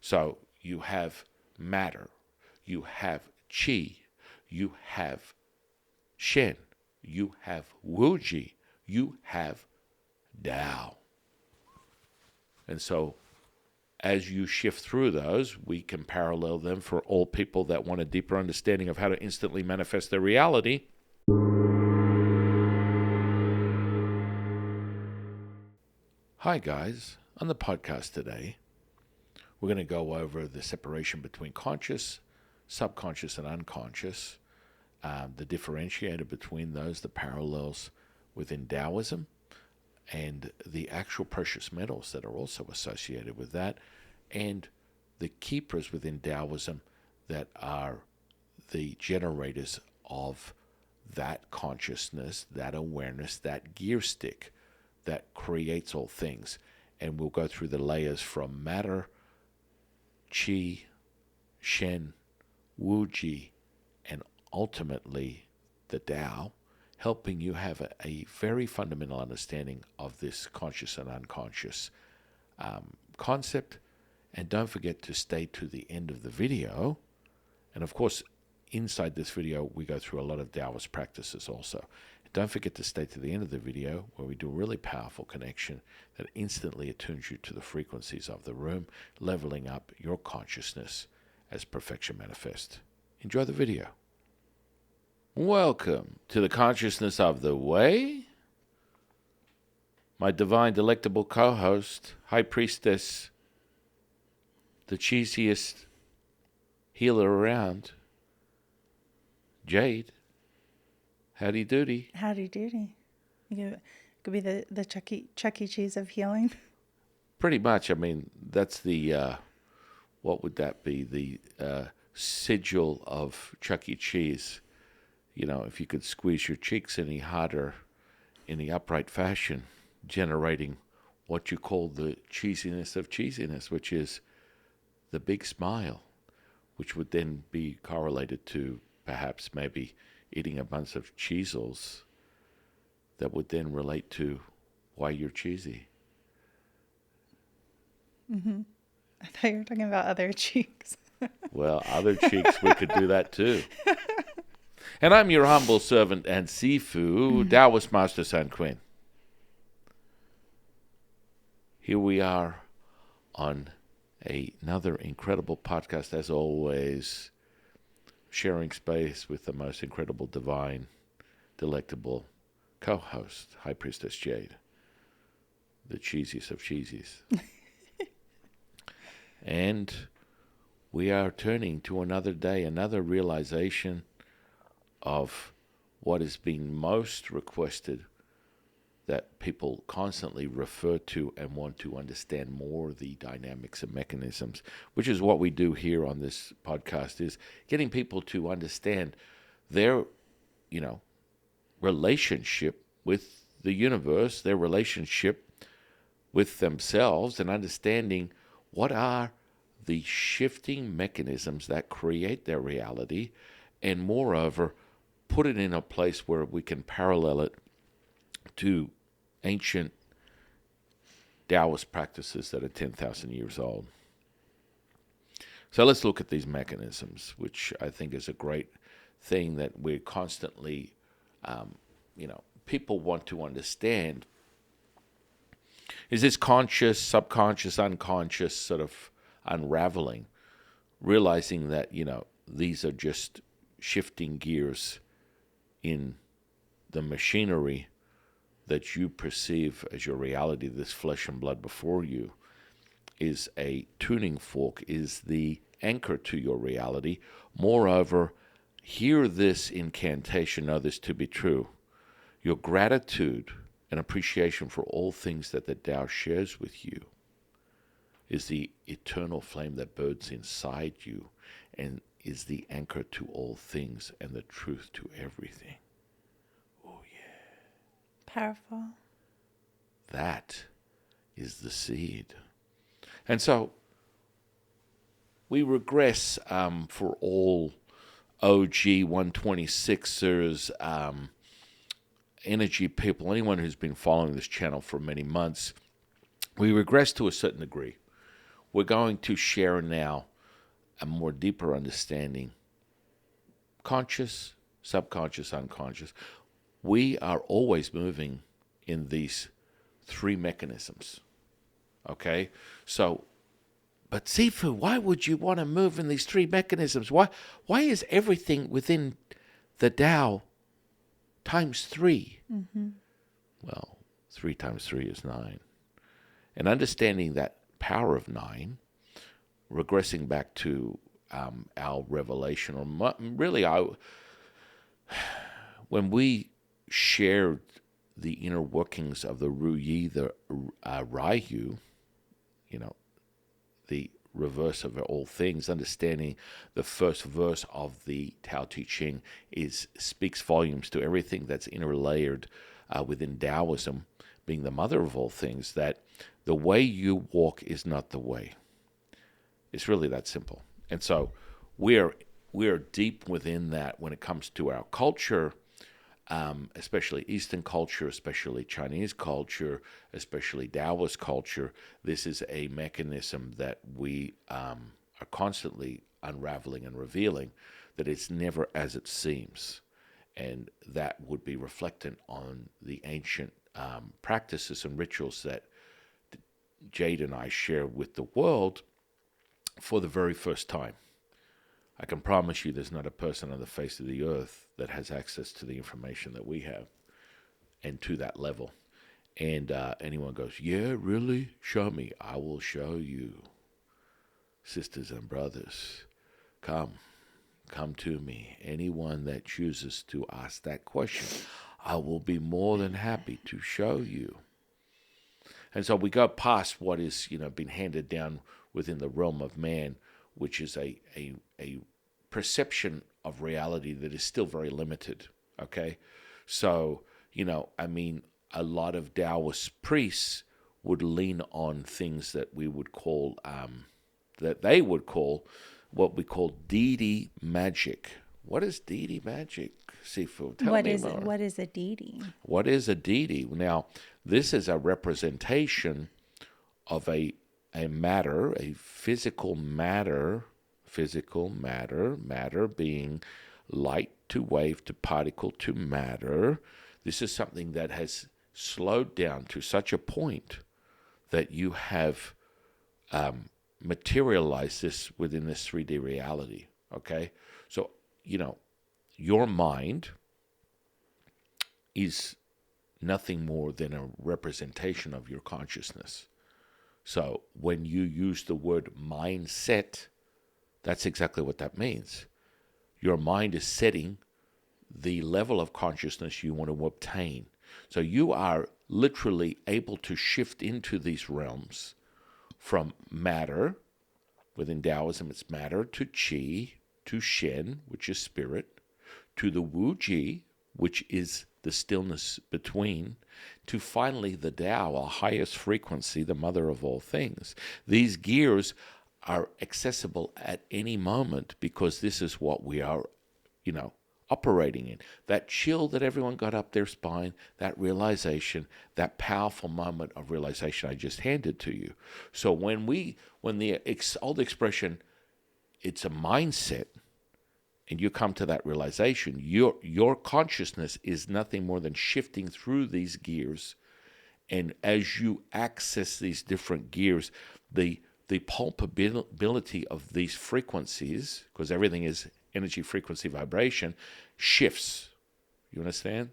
So you have matter, you have qi, you have shen, you have wuji, you have Tao. And so as you shift through those, we can parallel them for all people that want a deeper understanding of how to instantly manifest their reality. Hi guys, on the podcast today, we're going to go over the separation between conscious, subconscious, and unconscious, the differentiator between those, the parallels within Taoism, and the actual precious metals that are also associated with that, and the keepers within Taoism that are the generators of that consciousness, that awareness, that gear stick that creates all things. And we'll go through the layers from matter, qi, shen, wuji, and ultimately the Tao, helping you have a very fundamental understanding of this conscious and unconscious concept. And don't forget to stay to the end of the video. And of course, inside this video, we go through a lot of Taoist practices also. Don't forget to stay to the end of the video where we do a really powerful connection that instantly attunes you to the frequencies of the room, leveling up your consciousness as perfection manifest. Enjoy the video. Welcome to the Consciousness of the Way. My divine, delectable co-host, High Priestess, the cheesiest healer around, Jade. Howdy doody. Howdy doody. You could be the Chuck E. Cheese of healing. Pretty much. I mean, that's the, what would that be? The sigil of Chuck E. Cheese. You know, if you could squeeze your cheeks any harder in the upright fashion, generating what you call the cheesiness of cheesiness, which is the big smile, which would then be correlated to perhaps maybe eating a bunch of cheezels that would then relate to why you're cheesy. Mm-hmm. I thought you were talking about other cheeks. Well, other cheeks, we could do that too. And I'm your humble servant and Sifu, Taoist Master San Quinn. Here we are on another incredible podcast, as always, sharing space with the most incredible, divine, delectable co-host, High Priestess Jade, the cheesiest of cheesies. And we are turning to another day, another realization of what is being most requested, that people constantly refer to and want to understand more the dynamics and mechanisms, which is what we do here on this podcast, is getting people to understand their, relationship with the universe, their relationship with themselves, and understanding what are the shifting mechanisms that create their reality, and moreover, put it in a place where we can parallel it to ancient Taoist practices that are 10,000 years old. So let's look at these mechanisms, which I think is a great thing that we're constantly, people want to understand. Is this conscious, subconscious, unconscious sort of unraveling, realizing that, these are just shifting gears in the machinery that you perceive as your reality, this flesh and blood before you, is a tuning fork, is the anchor to your reality. Moreover, hear this incantation, know this to be true. Your gratitude and appreciation for all things that the Tao shares with you is the eternal flame that burns inside you and is the anchor to all things and the truth to everything. Oh, yeah. Powerful. That is the seed. And so we regress for all OG 126ers, energy people, anyone who's been following this channel for many months. We regress to a certain degree we're going to share now a more deeper understanding. Conscious, subconscious, unconscious. We are always moving in these three mechanisms. Okay? So, but Sifu, why would you want to move in these three mechanisms? Why is everything within the Tao times three? Well, 3 times 3 is 9. And understanding that power of 9, regressing back to our revelation, or really, when we shared the inner workings of the Ru Yi, the Ryu, the reverse of all things, understanding the first verse of the Tao Te Ching speaks volumes to everything that's interlayered within Taoism, being the mother of all things, that the way you walk is not the way. It's really that simple. And so we're deep within that when it comes to our culture, especially Eastern culture, especially Chinese culture, especially Taoist culture. This is a mechanism that we are constantly unraveling and revealing, that it's never as it seems. And that would be reflected on the ancient practices and rituals that Jade and I share with the world for the very first time. I can promise you there's not a person on the face of the earth that has access to the information that we have and to that level. And anyone goes, yeah, really? Show me. I will show you. Sisters and brothers, come to me. Anyone that chooses to ask that question, I will be more than happy to show you. And so we go past what is, been handed down within the realm of man, which is a perception of reality that is still very limited, okay? So, a lot of Taoist priests would lean on things that we would call, that they would call what we call deity magic. What is deity magic, Sifu? Tell me more. What is a deity? What is a deity? Now, this is a representation of a matter, a physical matter, matter being light to wave to particle to matter. This is something that has slowed down to such a point that you have materialized this within this 3D reality, okay? So, your mind is nothing more than a representation of your consciousness. So when you use the word mindset, that's exactly what that means. Your mind is setting the level of consciousness you want to obtain. So you are literally able to shift into these realms from matter, within Taoism it's matter, to Qi, to Shen, which is spirit, to the Wu Ji, which is the stillness between, to finally the Tao, our highest frequency, the mother of all things. These gears are accessible at any moment because this is what we are, operating in. That chill that everyone got up their spine, that realization, that powerful moment of realization I just handed to you. So when the old expression, it's a mindset, and you come to that realization, your consciousness is nothing more than shifting through these gears. And as you access these different gears, the palpability of these frequencies, because everything is energy, frequency, vibration, shifts. You understand?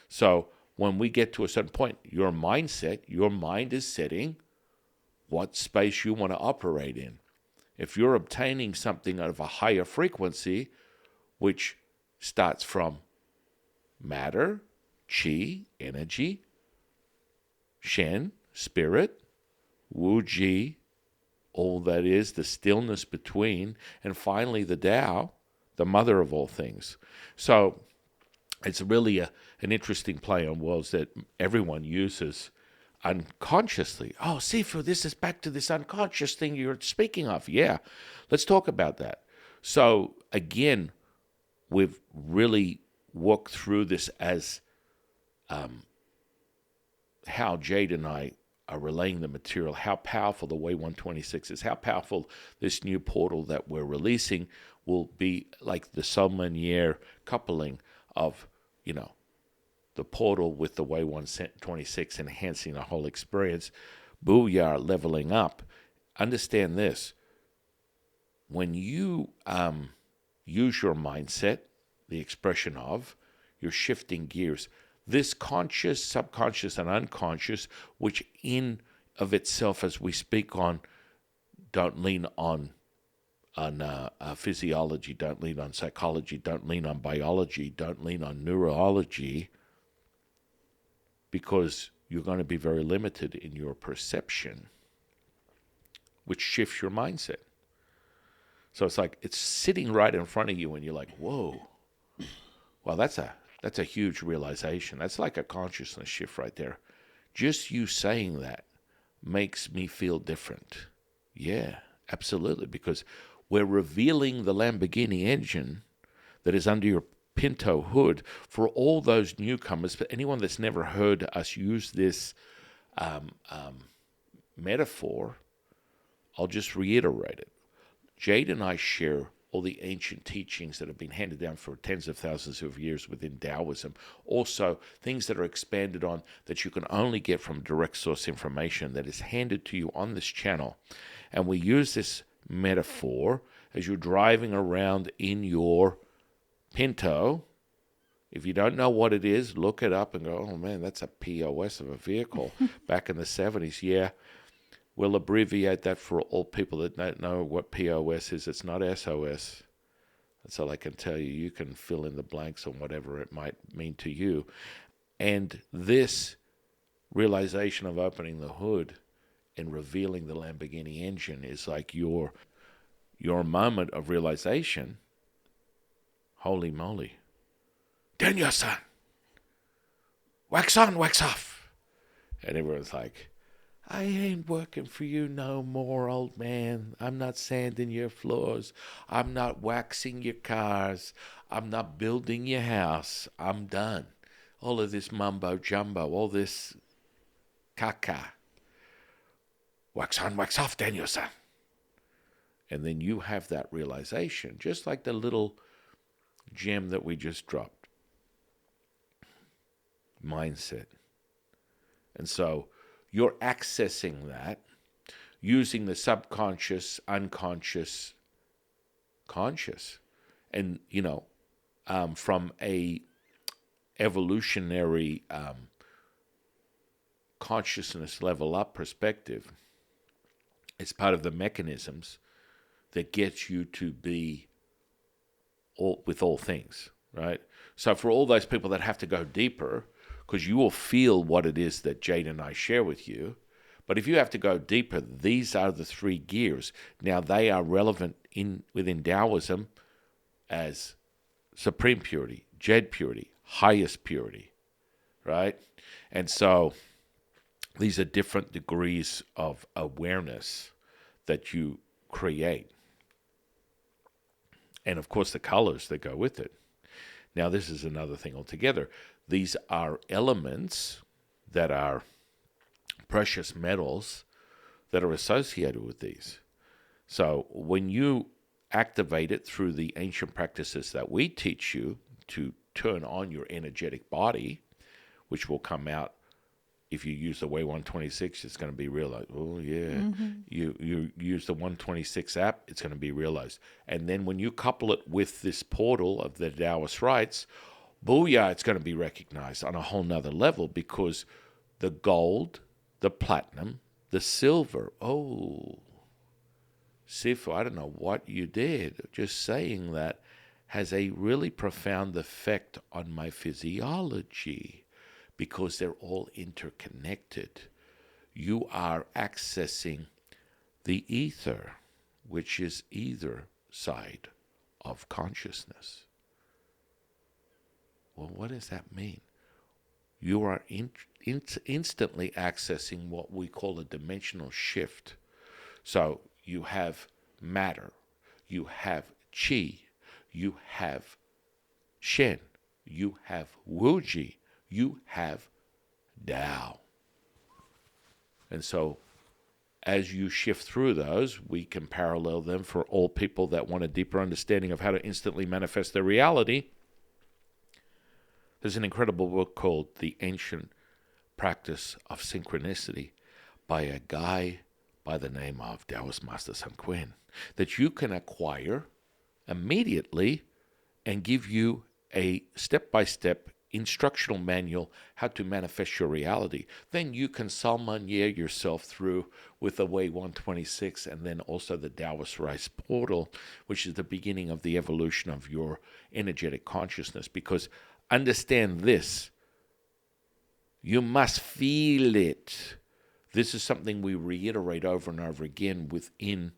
So when we get to a certain point, your mind is setting what space you want to operate in. If you're obtaining something of a higher frequency, which starts from matter, Qi, energy, Shen, spirit, Wu Ji, all that is, the stillness between, and finally the Tao, the mother of all things. So it's really an interesting play on words that everyone uses unconsciously. Oh, Sifu, this is back to this unconscious thing you're speaking of. Yeah, let's talk about that. So again, we've really worked through this as how Jade and I are relaying the material, how powerful the Way 126 is, how powerful this new portal that we're releasing will be, like the sommelier coupling of, the portal with the Way 126, enhancing the whole experience. Booyah, leveling up. Understand this. When you use your mindset, the expression of, you're shifting gears. This conscious, subconscious, and unconscious, which in of itself, as we speak on, don't lean on physiology, don't lean on psychology, don't lean on biology, don't lean on neurology, because you're going to be very limited in your perception, which shifts your mindset. So it's like it's sitting right in front of you, and you're like, whoa. Well, that's a huge realization. That's like a consciousness shift right there. Just you saying that makes me feel different. Yeah, absolutely, because we're revealing the Lamborghini engine that is under your Pinto hood for all those newcomers, for anyone that's never heard us use this metaphor. I'll just reiterate it. Jade and I share all the ancient teachings that have been handed down for tens of thousands of years within Taoism. Also, things that are expanded on that you can only get from direct source information that is handed to you on this channel. And we use this metaphor as you're driving around in your Pinto. If you don't know what it is, look it up and go, oh man, that's a POS of a vehicle back in the 70s. Yeah. We'll abbreviate that for all people that don't know what POS is. It's not SOS. That's all I can tell you. You can fill in the blanks on whatever it might mean to you. And this realization of opening the hood and revealing the Lamborghini engine is like your moment of realization. Holy moly. Daniel-san, wax on, wax off. And everyone's like, I ain't working for you no more, old man. I'm not sanding your floors. I'm not waxing your cars. I'm not building your house. I'm done. All of this mumbo jumbo, all this caca. Wax on, wax off, Daniel-san. And then you have that realization, just like the little gem that we just dropped. Mindset. And so you're accessing that using the subconscious, unconscious, conscious. And, from a evolutionary consciousness level up perspective, it's part of the mechanisms that gets you to be with all things, right? So for all those people that have to go deeper, because you will feel what it is that Jade and I share with you. But if you have to go deeper, these are the three gears. Now, they are relevant within Taoism as supreme purity, Jade purity, highest purity, right? And so these are different degrees of awareness that you create. And, of course, the colors that go with it. Now, this is another thing altogether. These are elements that are precious metals that are associated with these. So when you activate it through the ancient practices that we teach you to turn on your energetic body, which will come out if you use the Way 126, it's going to be realized. Oh, yeah. Mm-hmm. You use the 126 app, it's going to be realized. And then when you couple it with this portal of the Taoist rites, booyah, it's going to be recognized on a whole nother level, because the gold, the platinum, the silver, Sifu, I don't know what you did. Just saying that has a really profound effect on my physiology, because they're all interconnected. You are accessing the ether, which is either side of consciousness. Well, what does that mean? You are instantly accessing what we call a dimensional shift. So you have matter, you have qi, you have shen, you have wuji, you have Tao. And so as you shift through those, we can parallel them for all people that want a deeper understanding of how to instantly manifest their reality. There's an incredible book called The Ancient Practice of Synchronicity by a guy by the name of Taoist Master Sun Quinn that you can acquire immediately and give you a step-by-step instructional manual how to manifest your reality. Then you can salmonier yourself through with the Way 126 and then also the Taoist Rise portal, which is the beginning of the evolution of your energetic consciousness. Because understand this, you must feel it. This is something we reiterate over and over again within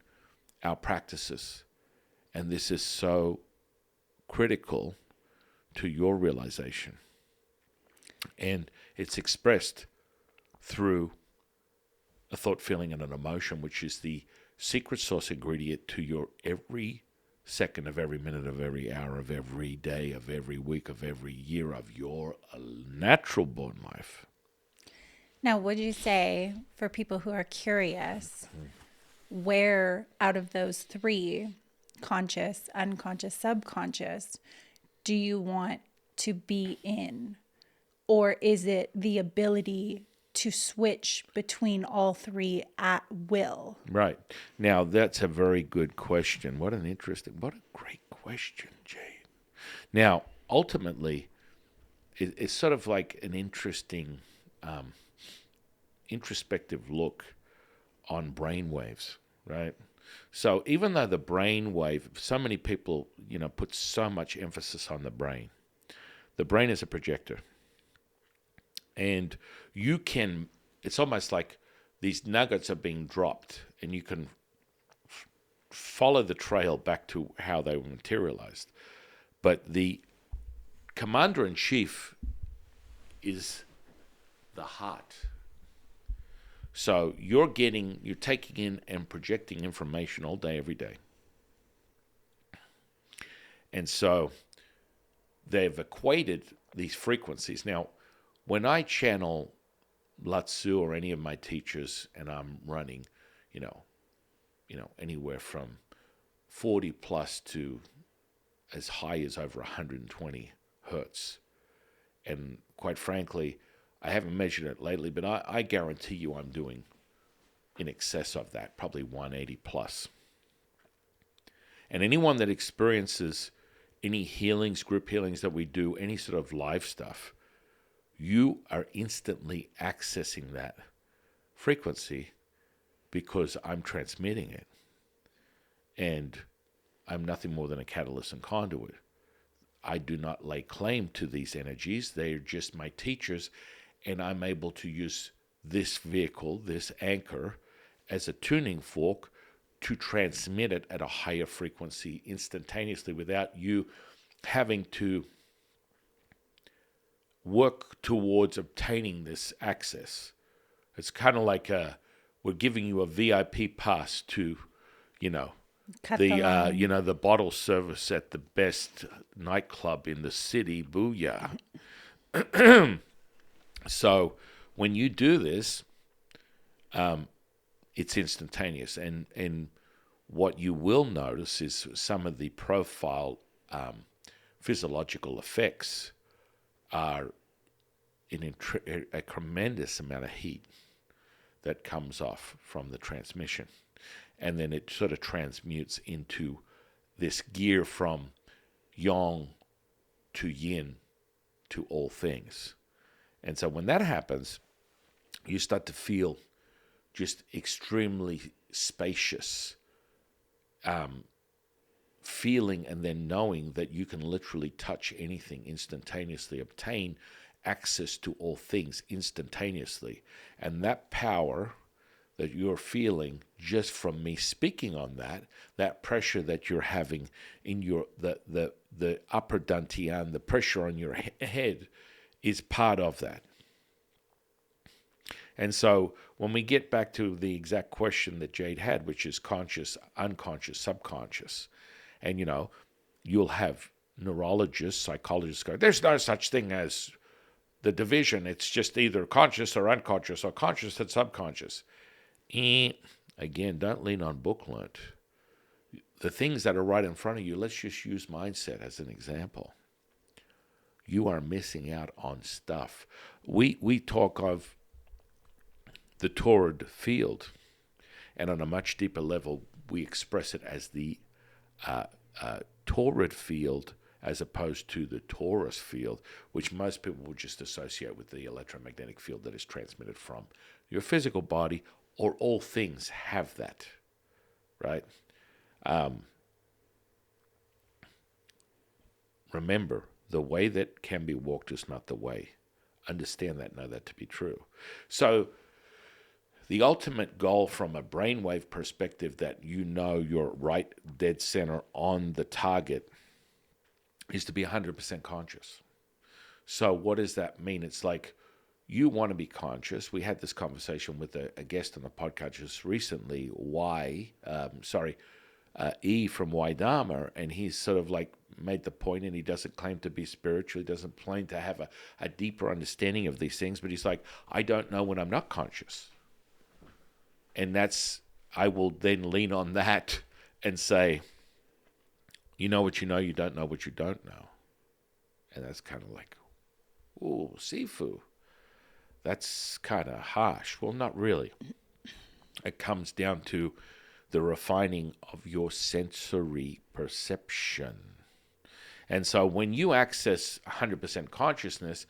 our practices. And this is so critical to your realization. And it's expressed through a thought, feeling, and an emotion, which is the secret sauce ingredient to your every second of every minute of every hour of every day of every week of every year of your natural born life. Now, would you say for people who are curious, where out of those three, conscious, unconscious, subconscious, do you want to be in? Or is it the ability to switch between all three at will? Right. Now, that's a very good question. What a great question, Jade. Now, ultimately, it's sort of like an interesting introspective look on brain waves, right? So even though the brain wave, so many people, put so much emphasis on the brain is a projector. And it's almost like these nuggets are being dropped and you can follow the trail back to how they were materialized. But the commander-in-chief is the heart. So you're taking in and projecting information all day, every day. And so they've equated these frequencies. Now, when I channel Lao-Tzu or any of my teachers and I'm running, anywhere from 40 plus to as high as over 120 hertz. And quite frankly, I haven't measured it lately, but I guarantee you I'm doing in excess of that, probably 180 plus. And anyone that experiences any healings, group healings that we do, any sort of live stuff, you are instantly accessing that frequency because I'm transmitting it. And I'm nothing more than a catalyst and conduit. I do not lay claim to these energies. They're just my teachers, and I'm able to use this vehicle, this anchor, as a tuning fork to transmit it at a higher frequency instantaneously without you having to work towards obtaining this access. It's kind of like we're giving you a VIP pass to, the bottle service at the best nightclub in the city. Booyah. So when you do this, it's instantaneous. And what you will notice is some of the profile physiological effects are a tremendous amount of heat that comes off from the transmission. And then it sort of transmutes into this gear from yang to yin to all things. And so when that happens, you start to feel just extremely spacious, feeling and then knowing that you can literally touch anything instantaneously, obtain access to all things instantaneously. And that power that you're feeling just from me speaking on that pressure that you're having in the upper dantian, the pressure on your head is part of that. And so when we get back to the exact question that Jade had, which is conscious, unconscious, subconscious, and you'll have neurologists, psychologists go, there's no such thing as the division. It's just either conscious or unconscious or conscious and subconscious. Again, don't lean on book learnt. The things that are right in front of you, let's just use mindset as an example. You are missing out on stuff. We talk of the torrid field, and on a much deeper level, we express it as the torrid field as opposed to the torus field, which most people would just associate with the electromagnetic field that is transmitted from your physical body, or all things have that, right? Remember, the way that can be walked is not the way. Understand that, know that to be true. So the ultimate goal from a brainwave perspective, that you know you're right dead center on the target, is to be 100% conscious. So what does that mean? It's like you want to be conscious. We had this conversation with a guest on the podcast just recently, E from Y Dharma, and he's sort of like made the point, and he doesn't claim to be spiritual. He doesn't claim to have a deeper understanding of these things, but he's like, I don't know when I'm not conscious. And I will then lean on that and say, you know what you know, you don't know what you don't know. And that's kind of like, ooh, Sifu. That's kind of harsh. Well, not really. It comes down to the refining of your sensory perception. And so when you access 100% consciousness,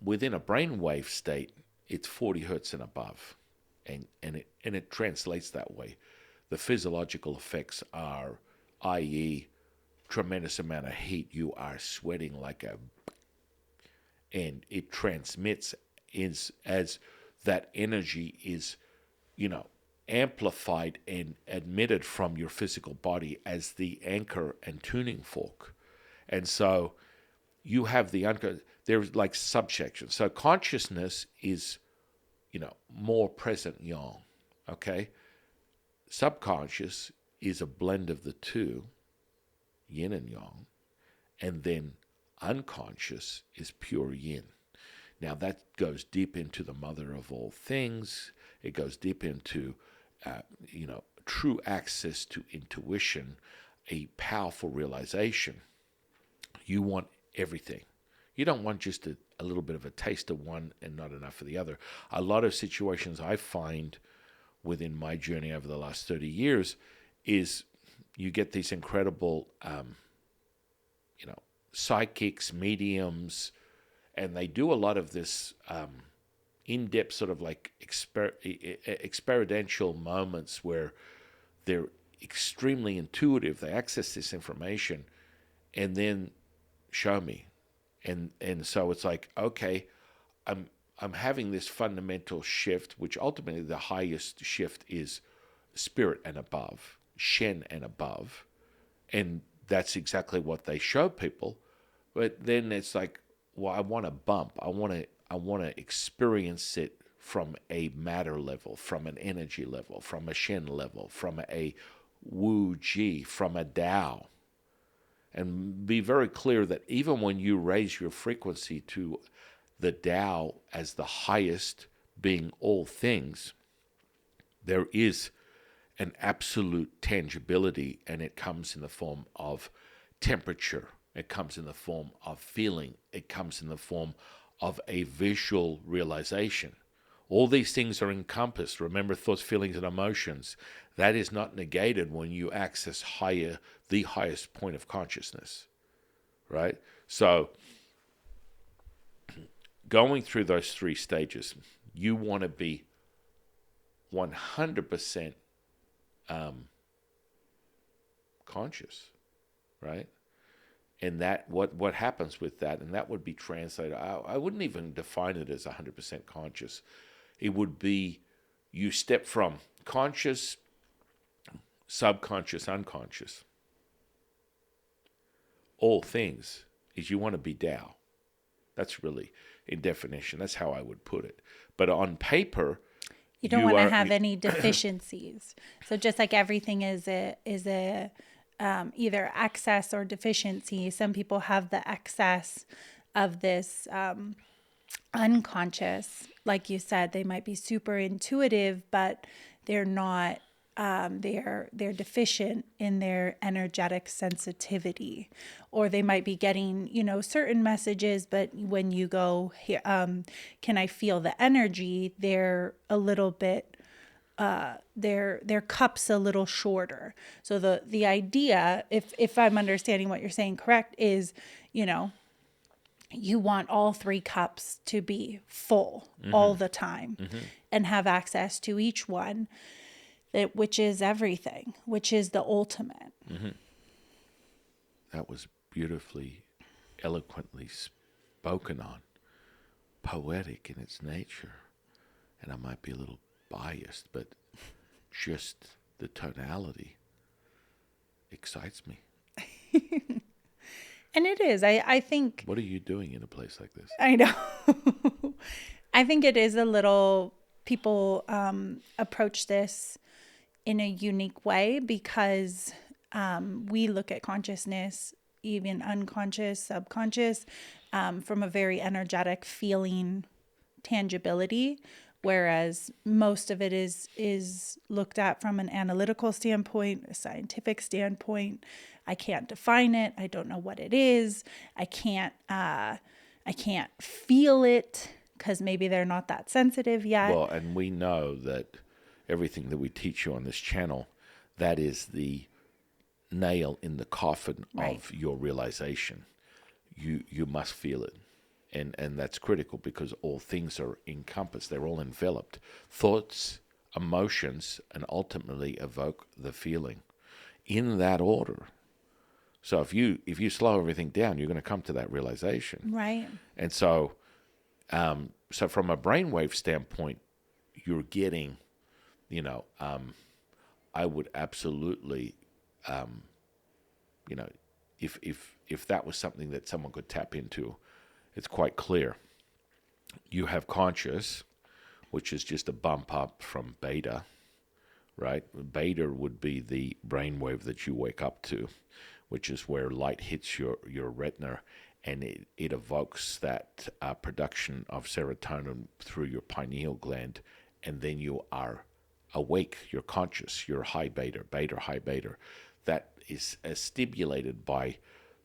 within a brainwave state, it's 40 hertz and above. And it translates that way. The physiological effects are, i.e., tremendous amount of heat. You are sweating and it transmits as that energy is, amplified and admitted from your physical body as the anchor and tuning fork. And so you have there's like subsections. So consciousness is, more present yang, okay? Subconscious is a blend of the two, yin and yang, and then unconscious is pure yin. Now that goes deep into the mother of all things. It goes deep into, true access to intuition, a powerful realization. You want everything. You don't want just a little bit of a taste of one and not enough of the other. A lot of situations I find within my journey over the last 30 years is you get these incredible, psychics, mediums, and they do a lot of this in-depth sort of like experiential moments where they're extremely intuitive. They access this information and then show me. And so it's like, okay, I'm having this fundamental shift, which ultimately the highest shift is spirit and above, Shen and above. And that's exactly what they show people. But then it's like, well, I want a bump. I want to experience it from a matter level, from an energy level, from a Shen level, from a Wu Ji, from a Tao. And be very clear that even when you raise your frequency to the Tao as the highest, being all things, there is an absolute tangibility, and it comes in the form of temperature. It comes in the form of feeling. It comes in the form of a visual realization. All these things are encompassed. Remember, thoughts, feelings, and emotions. That is not negated when you access the highest point of consciousness, right? So going through those three stages, you want to be 100% conscious, right? And that what happens with that, and that would be translated, I wouldn't even define it as 100% conscious. It would be you step from conscious, subconscious, unconscious. All things is you want to be Tao. That's really, in definition, that's how I would put it. But on paper, you don't want to have any deficiencies. So just like everything is a either excess or deficiency. Some people have the excess of this unconscious, like you said, they might be super intuitive, but they're not. They're deficient in their energetic sensitivity, or they might be getting certain messages, but when you go here, can I feel the energy? They're a little bit their cup's a little shorter. So the idea, if I'm understanding what you're saying correct, is you want all three cups to be full all the time and have access to each one, which is everything, which is the ultimate. That was beautifully, eloquently spoken on, poetic in its nature. And I might be a little biased, but just the tonality excites me. And it is. I think. What are you doing in a place like this? I know. I think it is a little. People approach this in a unique way because we look at consciousness, even unconscious, subconscious, from a very energetic feeling tangibility, whereas most of it is looked at from an analytical standpoint, a scientific standpoint. I can't define it. I don't know what it is. I can't feel it because maybe they're not that sensitive yet. Well, and we know that everything that we teach you on this channel, that is the nail in the coffin of your realization. You must feel it. And that's critical because all things are encompassed. They're all enveloped. Thoughts, emotions, and ultimately evoke the feeling in that order. So if you slow everything down, you're going to come to that realization. Right. And so from a brainwave standpoint, you're getting, I would absolutely, if that was something that someone could tap into, it's quite clear. You have conscious, which is just a bump up from beta, right? Beta would be the brainwave that you wake up to, which is where light hits your retina, and it evokes that production of serotonin through your pineal gland, and then you are awake, you're conscious, you're high beta, high beta. That is stimulated by,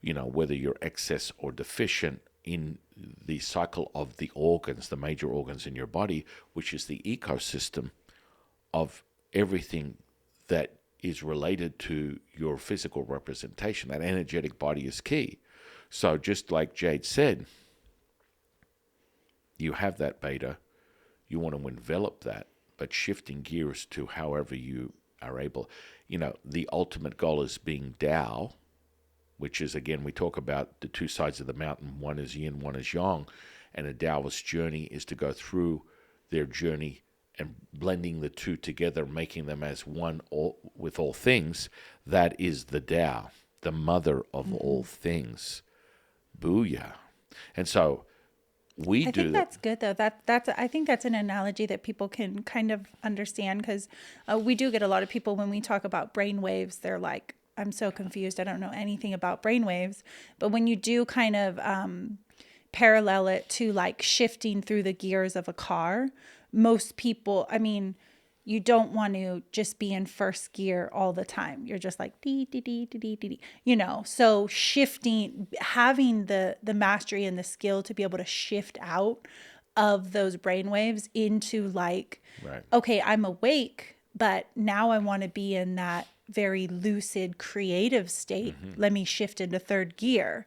whether you're excess or deficient in the cycle of the organs, the major organs in your body, which is the ecosystem of everything that is related to your physical representation. That energetic body is key. So just like Jade said, you have that beta, you want to envelop that, but shifting gears to however you are able. The ultimate goal is being Tao, which is, again, we talk about the two sides of the mountain. One is yin, one is yang. And a Taoist journey is to go through their journey and blending the two together, making them as one with all things. That is the Tao, the mother of all things. Booyah. And so I think that's good though. I think that's an analogy that people can kind of understand, because we do get a lot of people when we talk about brain waves, they're like, I'm so confused. I don't know anything about brain waves. But when you do kind of parallel it to like shifting through the gears of a car, most people, you don't want to just be in first gear all the time. You're just like dee dee dee dee dee dee. So shifting, having the mastery and the skill to be able to shift out of those brainwaves into like, right. Okay, I'm awake, but now I want to be in that very lucid, creative state. Let me shift into third gear.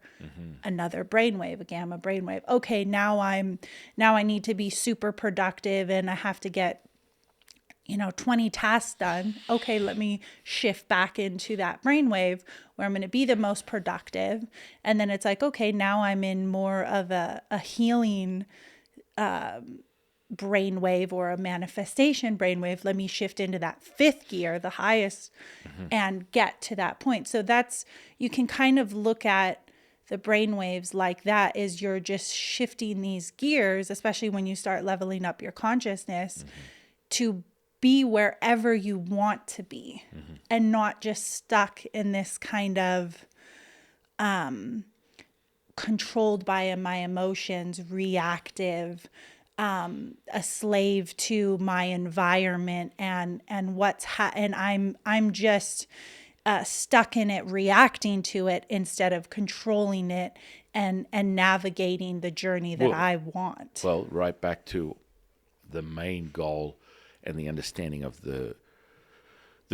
Another brainwave, a gamma brainwave. Okay, now I need to be super productive and I have to get 20 tasks done. Okay, let me shift back into that brainwave where I'm going to be the most productive. And then it's like, okay, now I'm in more of a healing brainwave or a manifestation brainwave. Let me shift into that fifth gear, the highest, and get to that point. So you can kind of look at the brainwaves like that, is you're just shifting these gears, especially when you start leveling up your consciousness to be wherever you want to be and not just stuck in this kind of controlled by my emotions, reactive, a slave to my environment, and and I'm just stuck in it, reacting to it instead of controlling it and navigating the journey that Well, I want. well, right back to the main goal and the understanding of the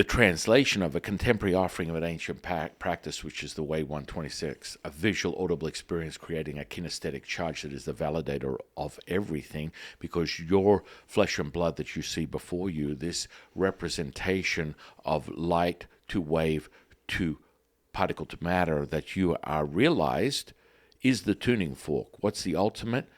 translation of a contemporary offering of an ancient practice, which is the Way 126, a visual, audible experience creating a kinesthetic charge that is the validator of everything, because your flesh and blood that you see before you, this representation of light to wave to particle to matter that you are realized, is the tuning fork. What's the ultimate?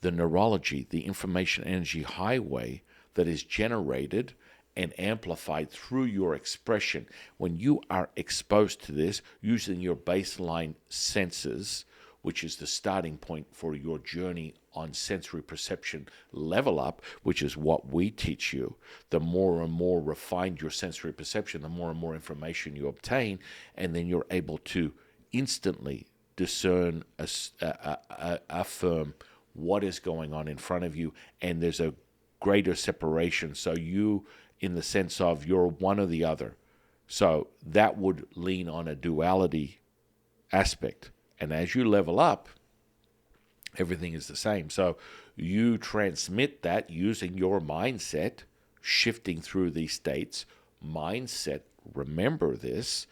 The neurology, the information energy highway that is generated and amplified through your expression. When you are exposed to this using your baseline senses, which is the starting point for your journey on sensory perception level up, which is what we teach you, the more and more refined your sensory perception, the more and more information you obtain, and then you're able to instantly discern, affirm what is going on in front of you, and there's a greater separation. So you, in the sense of you're one or the other. So that would lean on a duality aspect. And as you level up, everything is the same. So you transmit that using your mindset, shifting through these states. Mindset, remember this.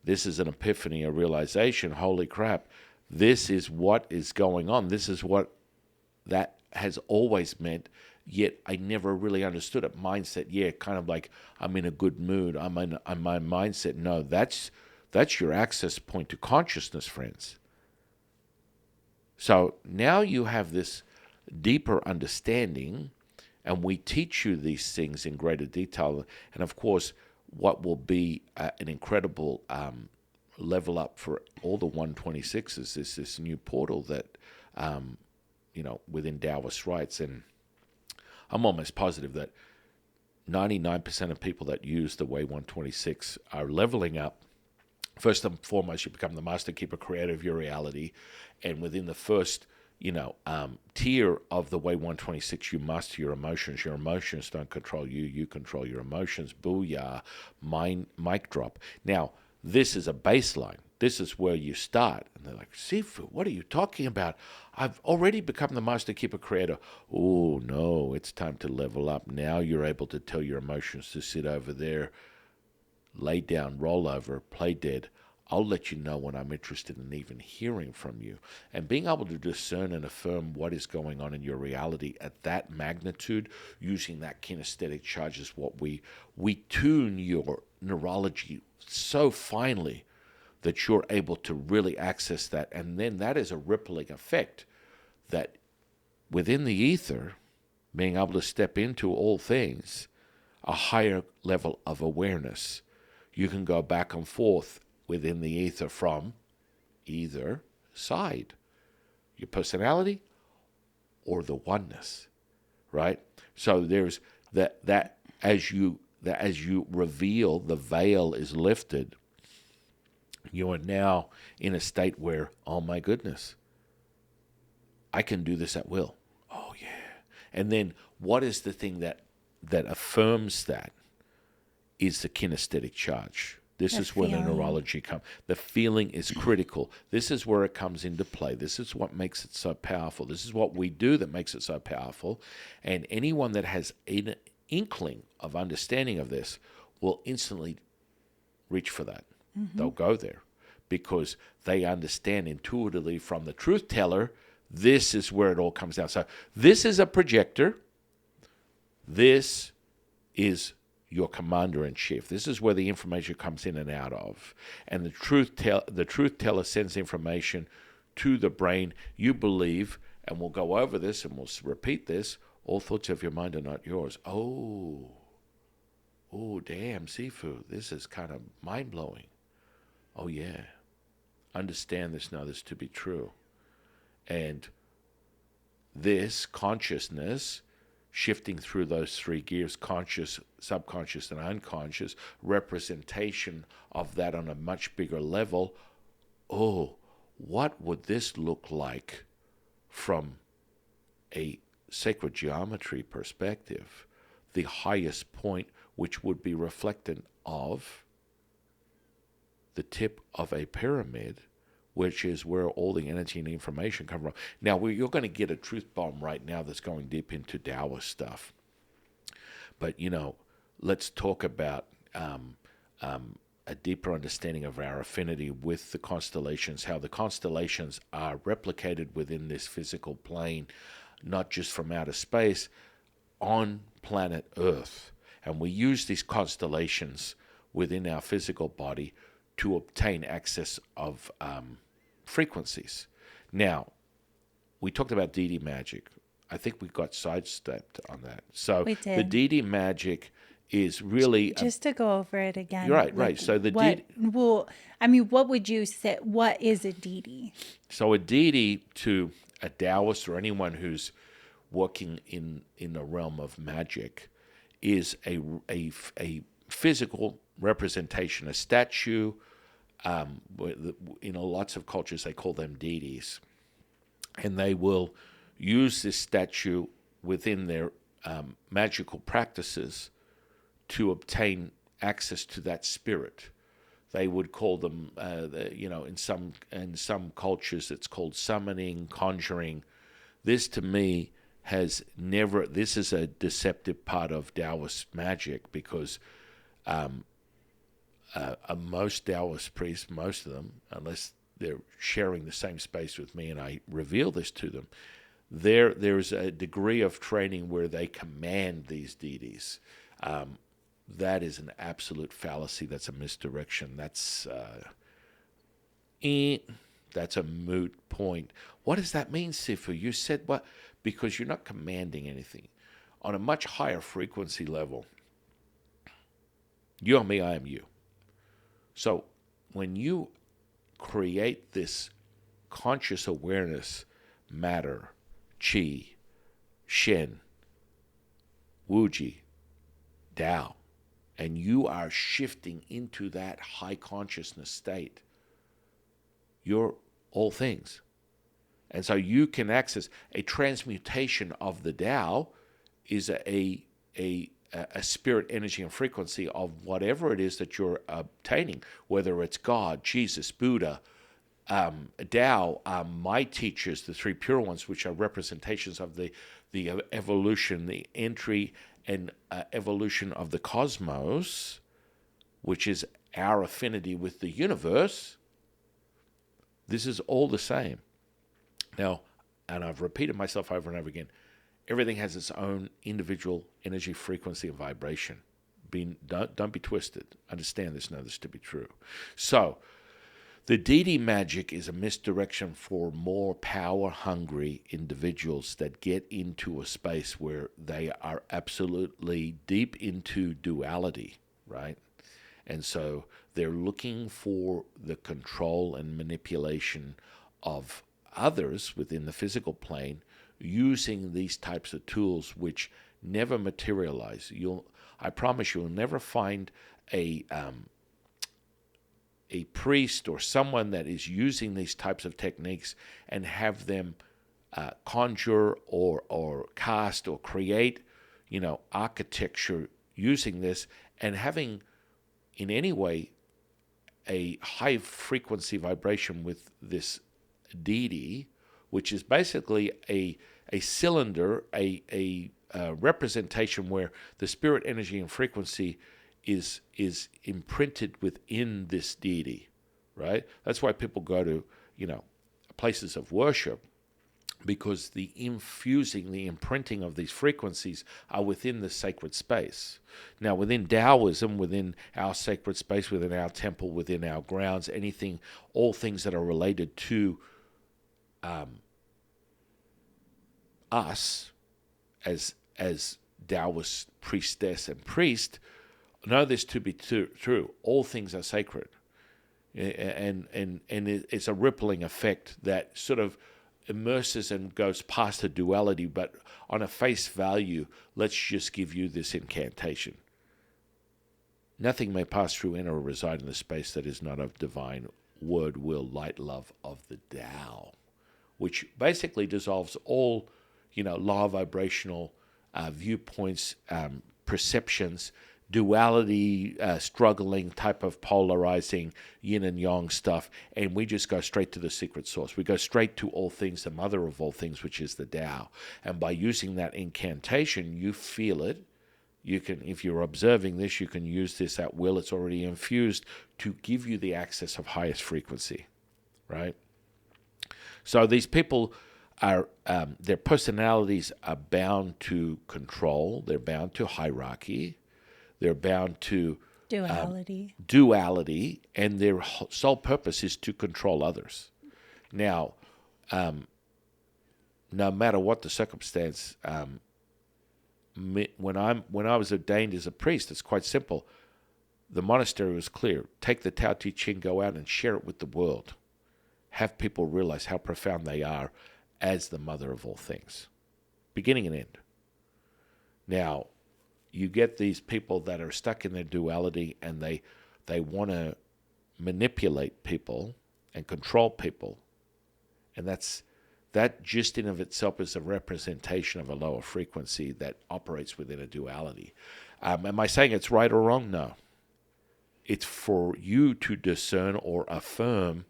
This is an epiphany, a realization. Holy crap. This is what is going on. This is what that has always meant, yet I never really understood it. Mindset, yeah, kind of like I'm in a good mood. I'm my mindset. No, that's your access point to consciousness, friends. So now you have this deeper understanding, and we teach you these things in greater detail. And of course, what will be an incredible level up for all the 126s is this new portal that, within Taoist rites. And I'm almost positive that 99% of people that use the Way 126 are leveling up. First and foremost, you become the master keeper creator of your reality. And within the first, tier of the Way 126, you master your emotions. Your emotions don't control you. You control your emotions. Booyah. Mic drop. Now, this is a baseline. This is where you start. And they're like, Sifu, what are you talking about? I've already become the master keeper creator. Oh, no, it's time to level up. Now you're able to tell your emotions to sit over there, lay down, roll over, play dead. I'll let you know when I'm interested in even hearing from you. And being able to discern and affirm what is going on in your reality at that magnitude, using that kinesthetic charge, is what we tune your neurology so finely that you're able to really access that. And then that is a rippling effect that within the ether, being able to step into all things, a higher level of awareness. You can go back and forth within the ether from either side, your personality or the oneness, right? So there's that as you reveal, the veil is lifted. You are now in a state where, oh my goodness, I can do this at will. Oh yeah. And then what is the thing that affirms that is the kinesthetic charge. This is where the neurology comes. The feeling is critical. This is where it comes into play. This is what makes it so powerful. This is what we do that makes it so powerful. And anyone that has an inkling of understanding of this will instantly reach for that. Mm-hmm. They'll go there because they understand intuitively from the truth teller, this is where it all comes down. So this is a projector. This is your commander-in-chief. This is where the information comes in and out of. And the truth teller sends information to the brain. You believe, and we'll go over this and we'll repeat this, all thoughts of your mind are not yours. Oh, damn, Sifu, this is kind of mind-blowing. Oh, yeah. Understand this, know this to be true. And this consciousness, shifting through those three gears, conscious, subconscious, and unconscious, representation of that on a much bigger level. Oh, what would this look like from a sacred geometry perspective? The highest point, which would be reflectant of the tip of a pyramid, which is where all the energy and information come from. Now, you're going to get a truth bomb right now that's going deep into Taoist stuff. But, let's talk about a deeper understanding of our affinity with the constellations, how the constellations are replicated within this physical plane, not just from outer space, on planet Earth. And we use these constellations within our physical body to obtain access of frequencies. Now, we talked about deity magic. I think we got sidestepped on that. So We did. the deity magic is really Just to go over it again. right. So the what, well, I mean, what would you say? What is a deity? So a deity, to a Taoist or anyone who's working in the realm of magic, is a physical representation, a statue. Lots of cultures they call them deities, and they will use this statue within their magical practices to obtain access to that spirit. They would call them, in some cultures it's called summoning, conjuring. This to me has never. This is a deceptive part of Taoist magic, because most Taoist priests, most of them, unless they're sharing the same space with me and I reveal this to them, there's a degree of training where they command these deities. That is an absolute fallacy. That's a misdirection. That's a moot point. What does that mean, Sifu? You said what? Because you're not commanding anything. On a much higher frequency level, you are me, I am you. So when you create this conscious awareness, matter, qi, shen, wuji, Tao, and you are shifting into that high consciousness state, you're all things. And so you can access a transmutation of the Tao is a spirit energy and frequency of whatever it is that you're obtaining, whether it's God, Jesus, Buddha, Tao, my teachers, the three pure ones, which are representations of the evolution, the entry and evolution of the cosmos, which is our affinity with the universe. This is all the same. Now, and I've repeated myself over and over again, everything has its own individual energy, frequency, and vibration. Don't be twisted. Understand this, know this to be true. So, the deity magic is a misdirection for more power-hungry individuals that get into a space where they are absolutely deep into duality, right? And so they're looking for the control and manipulation of others within the physical plane using these types of tools which never materialize. I promise you'll never find a priest or someone that is using these types of techniques and have them conjure or cast or create, architecture using this and having in any way a high frequency vibration with this deity, which is basically a cylinder, a representation where the spirit energy and frequency is imprinted within this deity, right? That's why people go to, places of worship, because the imprinting of these frequencies are within the sacred space. Now, within Taoism, within our sacred space, within our temple, within our grounds, all things that are related to us as Taoist priestess and priest, know this to be true. All things are sacred, and it's a rippling effect that sort of immerses and goes past the duality. But on a face value, let's just give you this incantation: nothing may pass through, enter, or reside in the space that is not of divine word, will, light, love of the Tao, which basically dissolves all, low vibrational viewpoints, perceptions, duality, struggling type of polarizing yin and yang stuff, and we just go straight to the secret source. We go straight to all things, the mother of all things, which is the Tao. And by using that incantation, you feel it. You can, if you're observing this, you can use this at will. It's already infused to give you the access of highest frequency, right? So these people are, their personalities are bound to control. They're bound to hierarchy. They're bound to duality, and their sole purpose is to control others. Now, no matter what the circumstance, when I was ordained as a priest, it's quite simple. The monastery was clear. Take the Tao Te Ching, go out and share it with the world. Have people realize how profound they are as the mother of all things, beginning and end. Now, you get these people that are stuck in their duality, and they want to manipulate people and control people, and that just in of itself is a representation of a lower frequency that operates within a duality. Am I saying it's right or wrong? No. It's for you to discern or affirm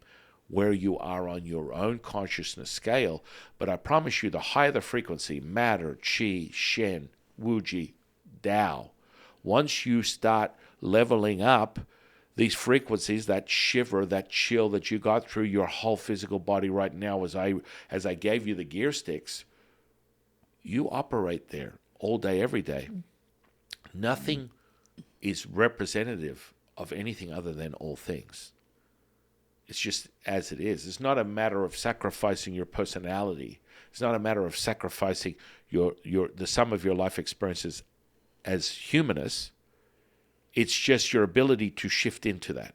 where you are on your own consciousness scale. But I promise you, the higher the frequency, matter, qi, shen, wuji, Tao, once you start leveling up these frequencies, that shiver, that chill that you got through your whole physical body right now as I gave you the gear sticks, you operate there all day, every day. Nothing is representative of anything other than all things. It's just as it is. It's not a matter of sacrificing your personality. It's not a matter of sacrificing the sum of your life experiences as humanists. It's just your ability to shift into that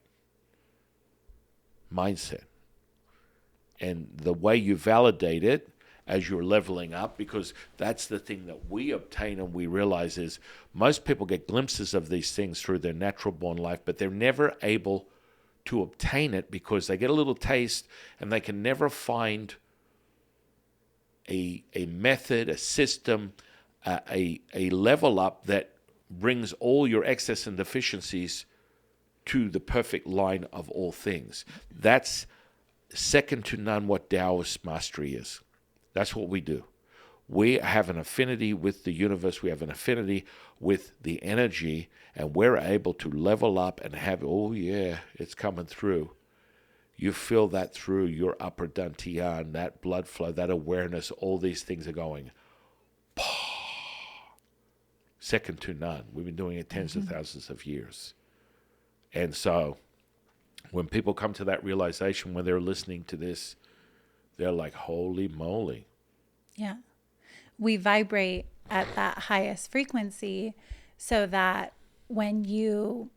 mindset. And the way you validate it as you're leveling up, because that's the thing that we obtain and we realize is most people get glimpses of these things through their natural born life, but they're never able to obtain it because they get a little taste and they can never find a method, a system, a level up that brings all your excess and deficiencies to the perfect line of all things. That's second to none what Taoist mastery is. That's what we do. We have an affinity with the universe. We have an affinity with the energy, and we're able to level up and have, oh yeah, it's coming through. You feel that through your upper dantian, that blood flow, that awareness, all these things are going, second to none. We've been doing it tens of thousands of years. And so when people come to that realization, when they're listening to this, they're like, holy moly. Yeah. We vibrate at that highest frequency so that when you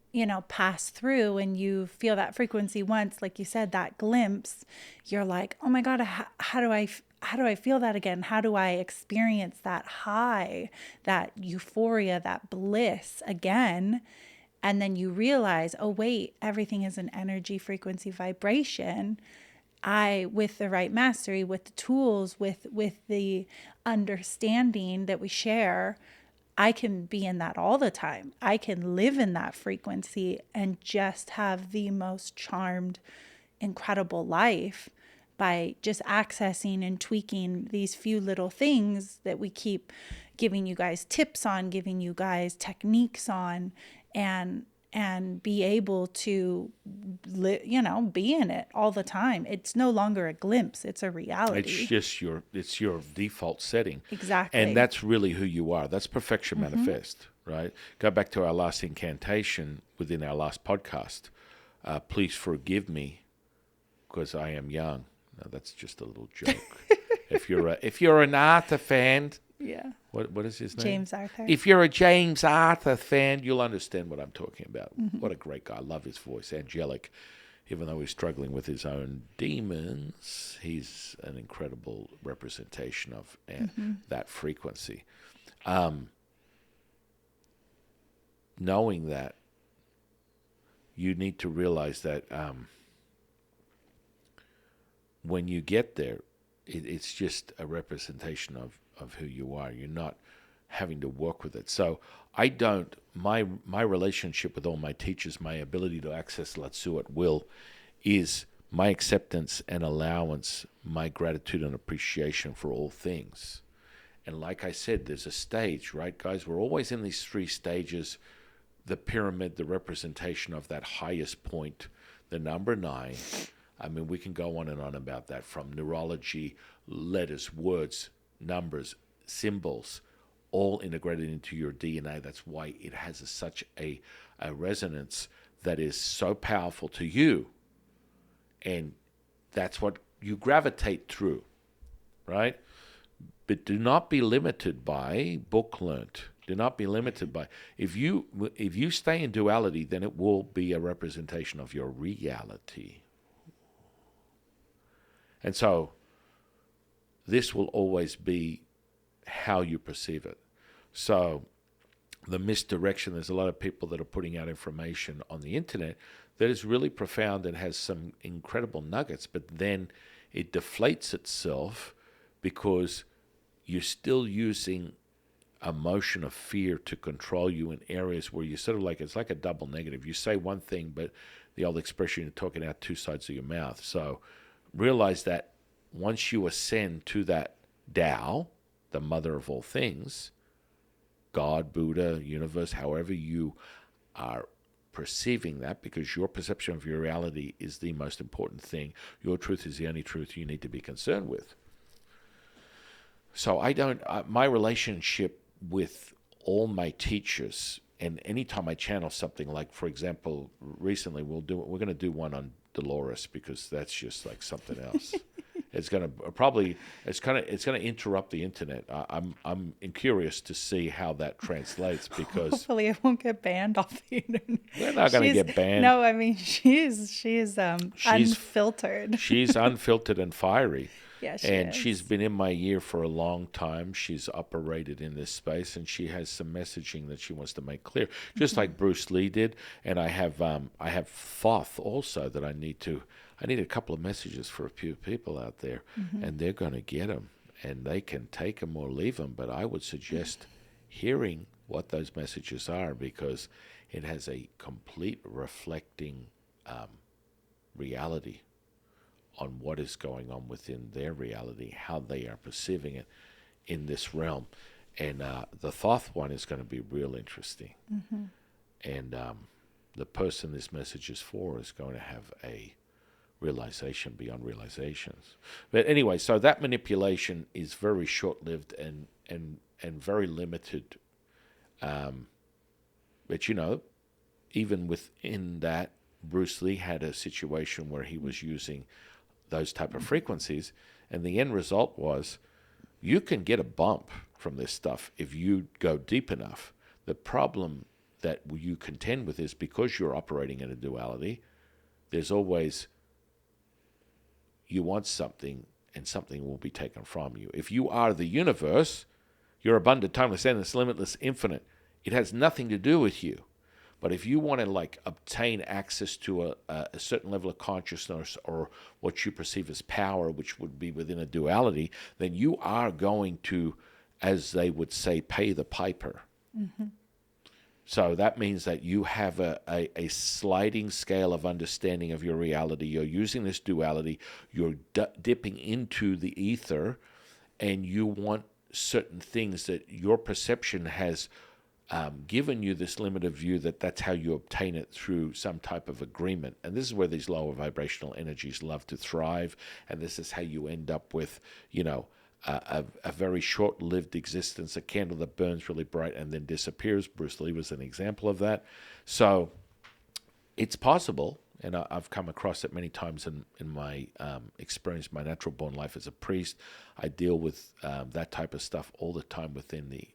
pass through and you feel that frequency once, like you said, that glimpse, you're like, oh my God, how do I feel that again? How do I experience that high, that euphoria, that bliss again? And then you realize, oh wait, everything is an energy, frequency, vibration. With the right mastery, with the tools, with the understanding that we share, I can be in that all the time. I can live in that frequency and just have the most charmed, incredible life by just accessing and tweaking these few little things that we keep giving you guys tips on, giving you guys techniques on, and be able to be in it all the time. It's no longer a glimpse, it's a reality. It's just your default setting. Exactly. And that's really who you are. That's perfection manifest, right? Go back to our last incantation within our last podcast. Please forgive me because I am young. No, that's just a little joke. If you're an Arthur fan, yeah. What is his name? James Arthur. If you're a James Arthur fan, you'll understand what I'm talking about. What a great guy. I love his voice. Angelic. Even though he's struggling with his own demons, he's an incredible representation of that frequency. Knowing that, you need to realize that when you get there, it's just a representation of who you are. You're not having to work with it. So my relationship with all my teachers, my ability to access Latsu at will, is my acceptance and allowance, my gratitude and appreciation for all things. And like I said, there's a stage, right, guys? We're always in these three stages: the pyramid, the representation of that highest point, the number 9. I mean, we can go on and on about that, from neurology, letters, words, numbers, symbols, all integrated into your DNA. That's why it has such a resonance that is so powerful to you. And that's what you gravitate through, right? But do not be limited by book learnt. Do not be limited by... If you stay in duality, then it will be a representation of your reality. And so this will always be how you perceive it. So the misdirection, there's a lot of people that are putting out information on the internet that is really profound and has some incredible nuggets, but then it deflates itself because you're still using emotion of fear to control you in areas where you sort of like, it's like a double negative. You say one thing, but the old expression, you're talking out two sides of your mouth. So realize that once you ascend to that Tao, the mother of all things, God, Buddha, universe, however you are perceiving that, because your perception of your reality is the most important thing. Your truth is the only truth you need to be concerned with. So my relationship with all my teachers, and anytime I channel something, like, for example, recently we're going to do one on Dolores, because that's just like something else. It's going to interrupt the internet. I'm curious to see how that translates, because hopefully it won't get banned off the internet. We're not going to get banned. No, I mean she's unfiltered. She's unfiltered and fiery. Yeah, she's been in my ear for a long time. She's operated in this space, and she has some messaging that she wants to make clear, just like Bruce Lee did. And I have Thoth also that I need a couple of messages for a few people out there, and they're going to get them, and they can take them or leave them. But I would suggest hearing what those messages are, because it has a complete reflecting reality on what is going on within their reality, how they are perceiving it in this realm. And the Thoth one is going to be real interesting. And the person this message is for is going to have a realization beyond realizations. But anyway, so that manipulation is very short-lived and very limited. But, even within that, Bruce Lee had a situation where he was using those type of frequencies, and the end result was you can get a bump from this stuff if you go deep enough. The problem that you contend with is, because you're operating in a duality, there's always, you want something and something will be taken from you. If you are the universe, you're abundant, timeless, endless, limitless, infinite. It has nothing to do with you. But if you want to obtain access to a certain level of consciousness, or what you perceive as power, which would be within a duality, then you are going to, as they would say, pay the piper. So that means that you have a sliding scale of understanding of your reality. You're using this duality. You're dipping into the ether, and you want certain things that your perception has given you this limited view, that's how you obtain it, through some type of agreement. And this is where these lower vibrational energies love to thrive. And this is how you end up with, a very short-lived existence, a candle that burns really bright and then disappears. Bruce Lee was an example of that. So it's possible, and I've come across it many times in my experience, my natural-born life as a priest. I deal with that type of stuff all the time within the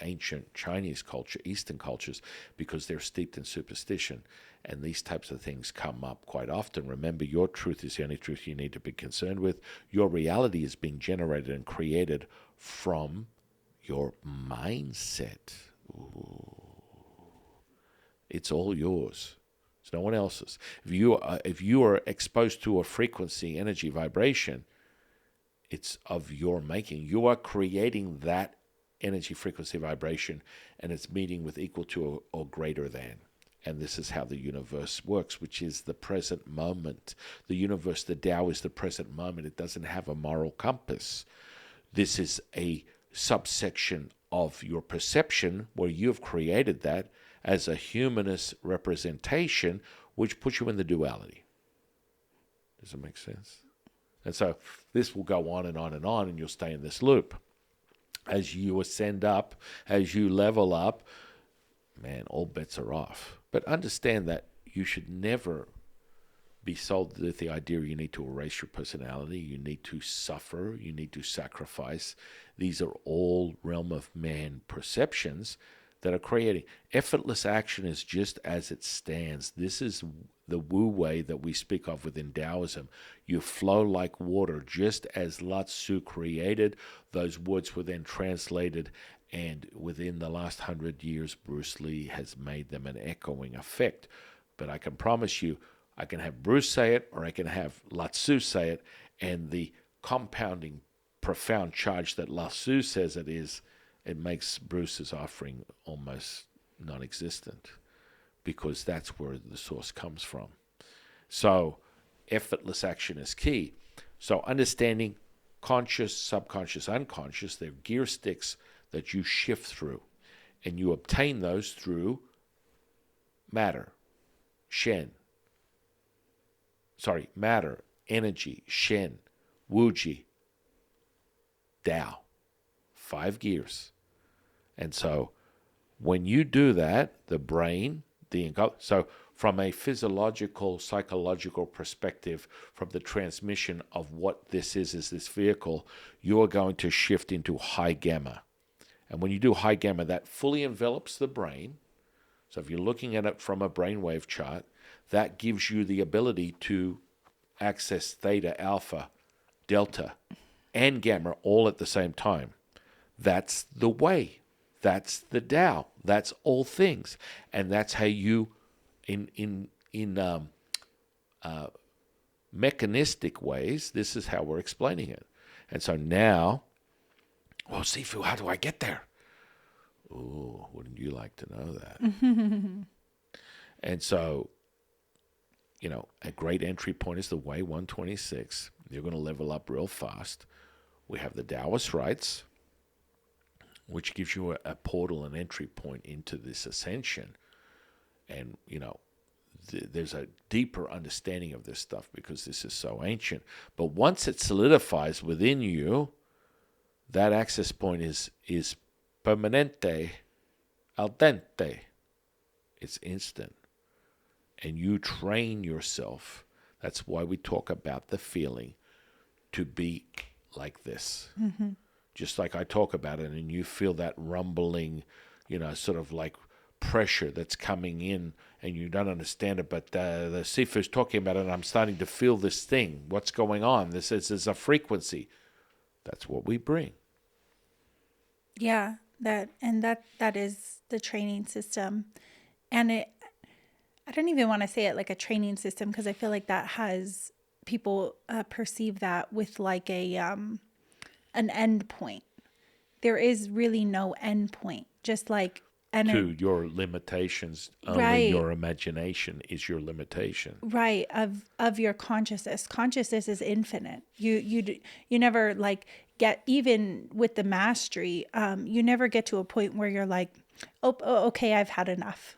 ancient Chinese culture, Eastern cultures, because they're steeped in superstition, and these types of things come up quite often. Remember, your truth is the only truth you need to be concerned with. Your reality is being generated and created from your mindset. Ooh. It's all yours. It's no one else's. If you are exposed to a frequency, energy, vibration, it's of your making. You are creating that energy, frequency, vibration, and it's meeting with equal to or greater than. And this is how the universe works, which is the present moment. The universe, the Tao, is the present moment. It doesn't have a moral compass. This is a subsection of your perception where you have created that as a humanist representation, which puts you in the duality. Does it make sense? And so this will go on and on and on, and you'll stay in this loop. As you ascend up, as you level up, man, all bets are off. But understand that you should never be sold with the idea you need to erase your personality, you need to suffer, you need to sacrifice. These are all realm of man perceptions that are creating. Effortless action is just as it stands. This is the Wu way that we speak of within Taoism. You flow like water, just as Lao Tzu created. Those words were then translated, and within the last 100 years, Bruce Lee has made them an echoing effect. But I can promise you, I can have Bruce say it, or I can have Lao Tzu say it, and the compounding, profound charge that Lao Tzu says it is, it makes Bruce's offering almost non-existent, because that's where the source comes from. So effortless action is key. So understanding conscious, subconscious, unconscious, they're gear sticks that you shift through. And you obtain those through matter, matter, energy, Shen, Wuji, Tao. 5 gears. And so when you do that, the brain, so from a physiological, psychological perspective, from the transmission of what this is this vehicle, you are going to shift into high gamma. And when you do high gamma, that fully envelops the brain. So if you're looking at it from a brainwave chart, that gives you the ability to access theta, alpha, delta, and gamma all at the same time. That's the way. That's the Tao. That's all things. And that's how you, in mechanistic ways, this is how we're explaining it. And so now, well, Sifu, how do I get there? Oh, wouldn't you like to know that? And so, a great entry point is the way 126. You're going to level up real fast. We have the Taoist rites, which gives you a portal, an entry point into this ascension. And, there's a deeper understanding of this stuff because this is so ancient. But once it solidifies within you, that access point is permanente, al dente. It's instant. And you train yourself. That's why we talk about the feeling to be like this. Mm-hmm. Just like I talk about it, and you feel that rumbling, sort of like pressure that's coming in, and you don't understand it, but the Sifu's talking about it, and I'm starting to feel this thing. What's going on? This is a frequency. That's what we bring. Yeah, that is the training system. And I don't even want to say it like a training system, because I feel like that has people perceive that with like an end point. There is really no end point, just like to your limitations. Only right. Your imagination is your limitation. Right, of your consciousness. Consciousness is infinite. You never like get, even with the mastery, you never get to a point where you're like, oh, okay, I've had enough.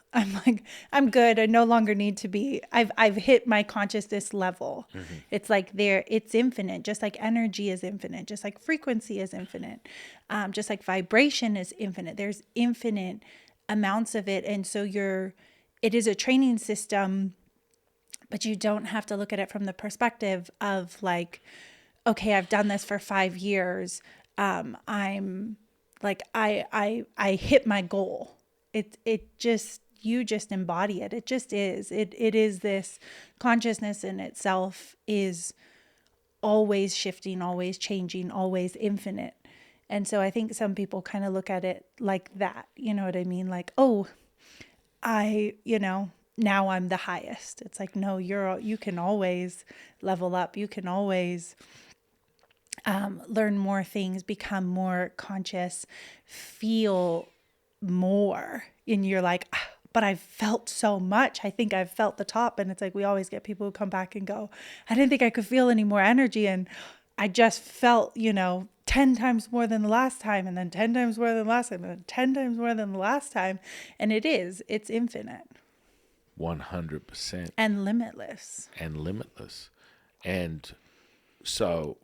I'm good. I no longer need to be. I've hit my consciousness level. Mm-hmm. It's like it's infinite, just like energy is infinite, just like frequency is infinite, just like vibration is infinite. There's infinite amounts of it. And so it is a training system, but you don't have to look at it from the perspective of like, okay, I've done this for 5 years. I'm like, I hit my goal. You just embody it. It just is. It is this consciousness in itself is always shifting, always changing, always infinite. And so I think some people kind of look at it like that. You know what I mean? Like, oh, now I'm the highest. It's like, no, you can always level up. You can always learn more things, become more conscious, feel more. And you're like, "Ah, but I've felt so much. I think I've felt the top." And it's like, we always get people who come back and go, I didn't think I could feel any more energy. And I just felt, 10 times more than the last time, and then 10 times more than the last time, and then 10 times more than the last time. And it's infinite 100%. and limitless. And limitless. And so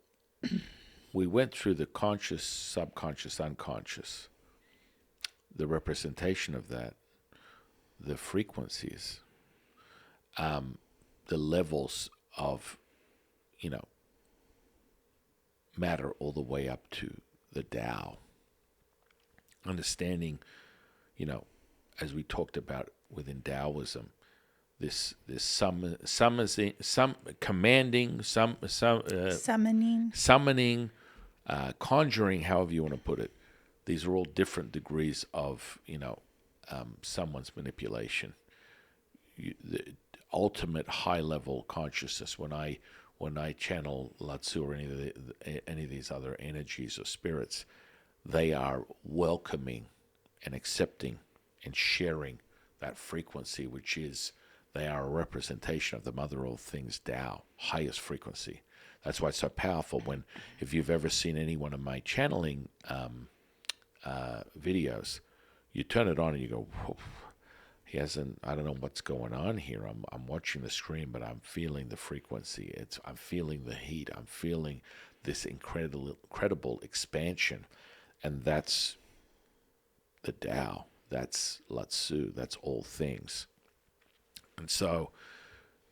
we went through the conscious, subconscious, unconscious, the representation of that, the frequencies, the levels of, matter all the way up to the Tao. Understanding, as we talked about within Taoism, this commanding, summoning, conjuring, however you want to put it. These are all different degrees of, someone's manipulation. The ultimate high-level consciousness. When I channel Latsu or any of these other energies or spirits, they are welcoming and accepting and sharing that frequency, which is, they are a representation of the mother of all things, Tao, highest frequency. That's why it's so powerful. If you've ever seen any one of my channeling videos, you turn it on and you go, whoa, I don't know what's going on here. I'm watching the screen, but I'm feeling the frequency. I'm feeling the heat. I'm feeling this incredible expansion. And that's the Tao. That's Latsu. That's all things. And so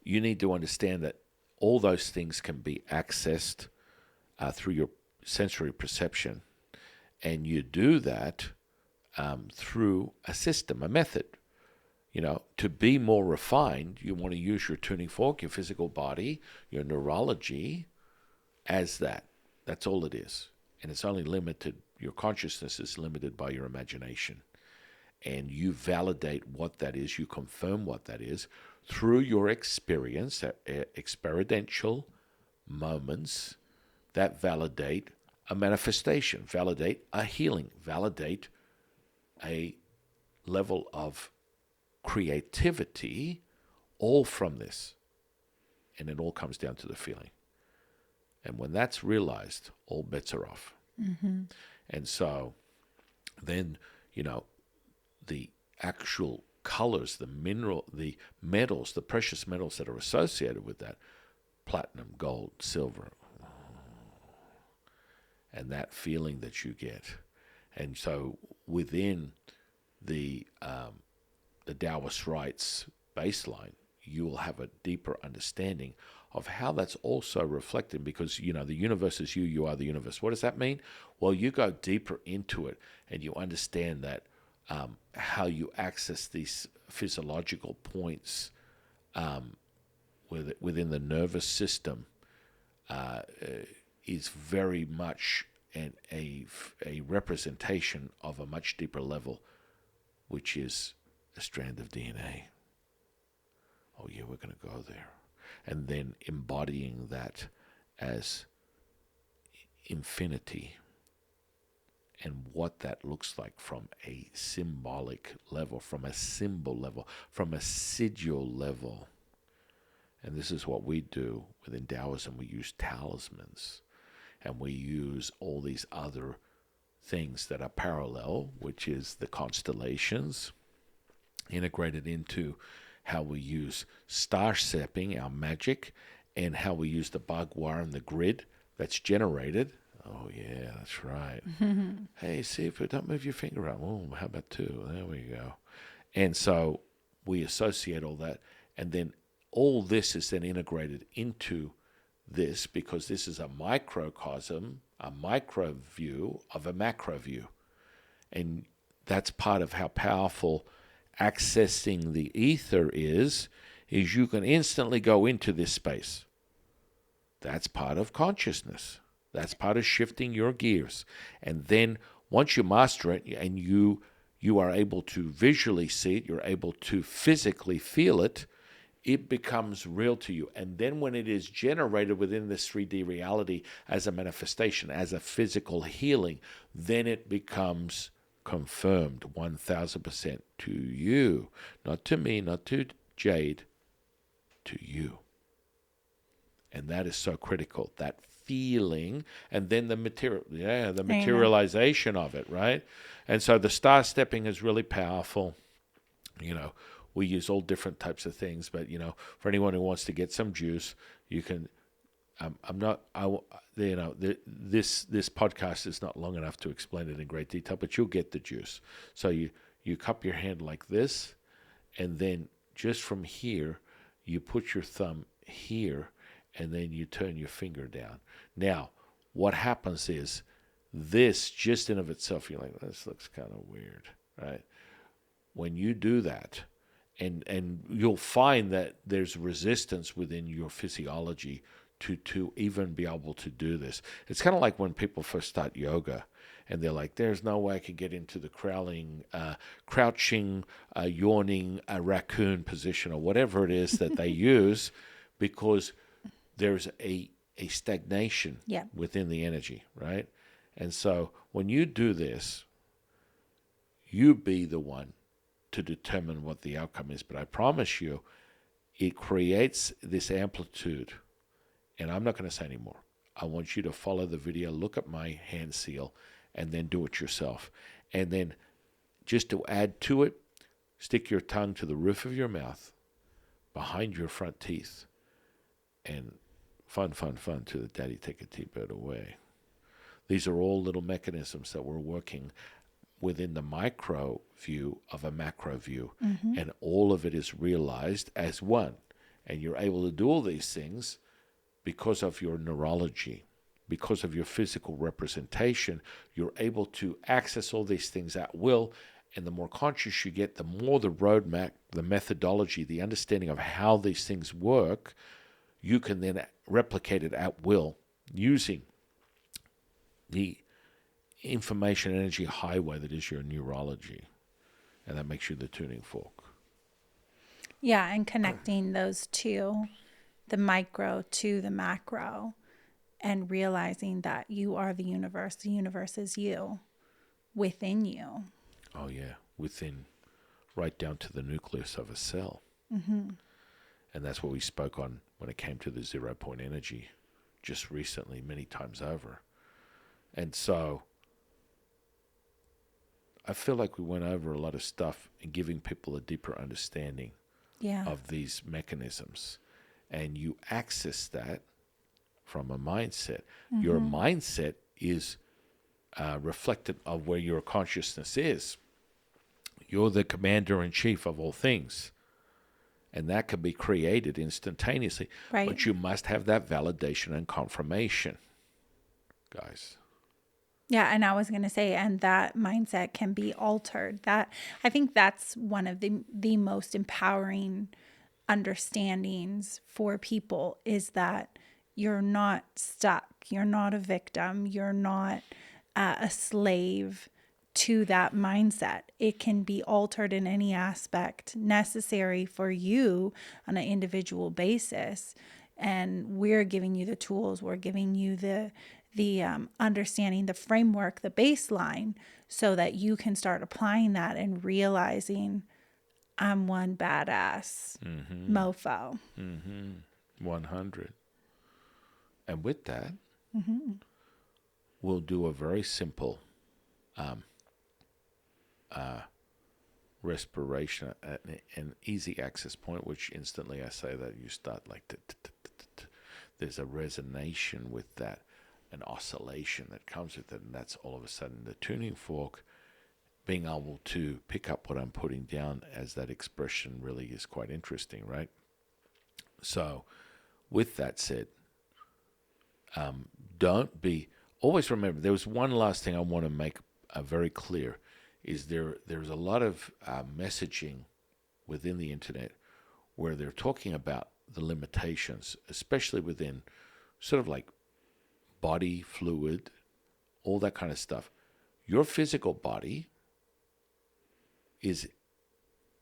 you need to understand that all those things can be accessed through your sensory perception. And you do that through a system, a method. To be more refined, you want to use your tuning fork, your physical body, your neurology as that. That's all it is. And it's only limited, your consciousness is limited by your imagination. And you validate what that is, you confirm what that is through your experience, experiential moments that validate a manifestation, validate a healing, validate a level of creativity, all from this. And it all comes down to the feeling. And when that's realized, all bets are off. Mm-hmm. And so then, the actual colors, the metals, the precious metals that are associated with that, platinum, gold, silver, and that feeling that you get. And so within the Taoist rites baseline, you will have a deeper understanding of how that's also reflected, because, the universe is you, you are the universe. What does that mean? Well, you go deeper into it and you understand that how you access these physiological points within the nervous system is very much a representation of a much deeper level, which is a strand of DNA. Oh yeah, we're going to go there. And then embodying that as infinity and what that looks like from a symbolic level, from a symbol level, from a sigil level. And this is what we do within Taoism. We use talismans, and we use all these other things that are parallel, which is the constellations, integrated into how we use star stepping, our magic, and how we use the Bagua and the grid that's generated. Oh, yeah, that's right. Hey, see, if you don't move your finger up. Oh, how about two? There we go. And so we associate all that, and then all this is then integrated into this, because this is a microcosm, a micro view of a macro view. And that's part of how powerful accessing the ether is you can instantly go into this space. That's part of consciousness. That's part of shifting your gears. And then once you master it and you you are able to visually see it, you're able to physically feel it, it becomes real to you. And then when it is generated within this 3D reality as a manifestation, as a physical healing, then it becomes confirmed 1000% to you. Not to me, not to Jade, to you. And that is so critical, that feeling, and then the materialization of it, right? And so the star stepping is really powerful. We use all different types of things, but for anyone who wants to get some juice, you can. This podcast is not long enough to explain it in great detail, but you'll get the juice. So you cup your hand like this, and then just from here, you put your thumb here, and then you turn your finger down. Now, what happens is this, just in of itself, you're like, this looks kind of weird, right? When you do that, and you'll find that there's resistance within your physiology to even be able to do this. It's kind of like when people first start yoga, and they're like, there's no way I could get into the crouching, yawning, raccoon position, or whatever it is that they use, because there's a stagnation within the energy, right? And so when you do this, you be the one to determine what the outcome is. But I promise you, it creates this amplitude. And I'm not going to say any more. I want you to follow the video, look at my hand seal, and then do it yourself. And then just to add to it, stick your tongue to the roof of your mouth, behind your front teeth, and fun to the daddy take a T-bird away. These are all little mechanisms that we're working within the micro view of a macro view. Mm-hmm. And all of it is realized as one. And you're able to do all these things because of your neurology, because of your physical representation. You're able to access all these things at will. And the more conscious you get, the more the roadmap, the methodology, the understanding of how these things work, you can then replicate it at will using the information energy highway that is your neurology. And that makes you the tuning fork. Yeah, and connecting those two, the micro to the macro, and realizing that you are the universe is you, within you. Oh yeah, within, right down to the nucleus of a cell. Mm-hmm. And that's what we spoke on when it came to the 0 point energy just recently, many times over. And so I feel like we went over a lot of stuff and giving people a deeper understanding of these mechanisms. And you access that from a mindset. Mm-hmm. Your mindset is reflected of where your consciousness is. You're the commander-in-chief of all things. And that can be created instantaneously. Right. But you must have that validation and confirmation, guys. Yeah, and I was going to say, and that mindset can be altered. That, I think that's one of the most empowering understandings for people, is that you're not stuck. You're not a victim. You're not a slave to that mindset. It can be altered in any aspect necessary for you on an individual basis. And we're giving you the tools. We're giving you the understanding, the framework, the baseline, so that you can start applying that and realizing, I'm one badass mofo. 100. And with that, we'll do a very simple respiration, an easy access point, which instantly I say that you start like, there's a resonation with that, an oscillation that comes with it, and that's all of a sudden the tuning fork being able to pick up what I'm putting down as that expression really is quite interesting, right? So with that said, always remember, there was one last thing I want to make very clear, is there's a lot of messaging within the internet where they're talking about the limitations, especially within sort of like body fluid, all that kind of stuff. Your physical body is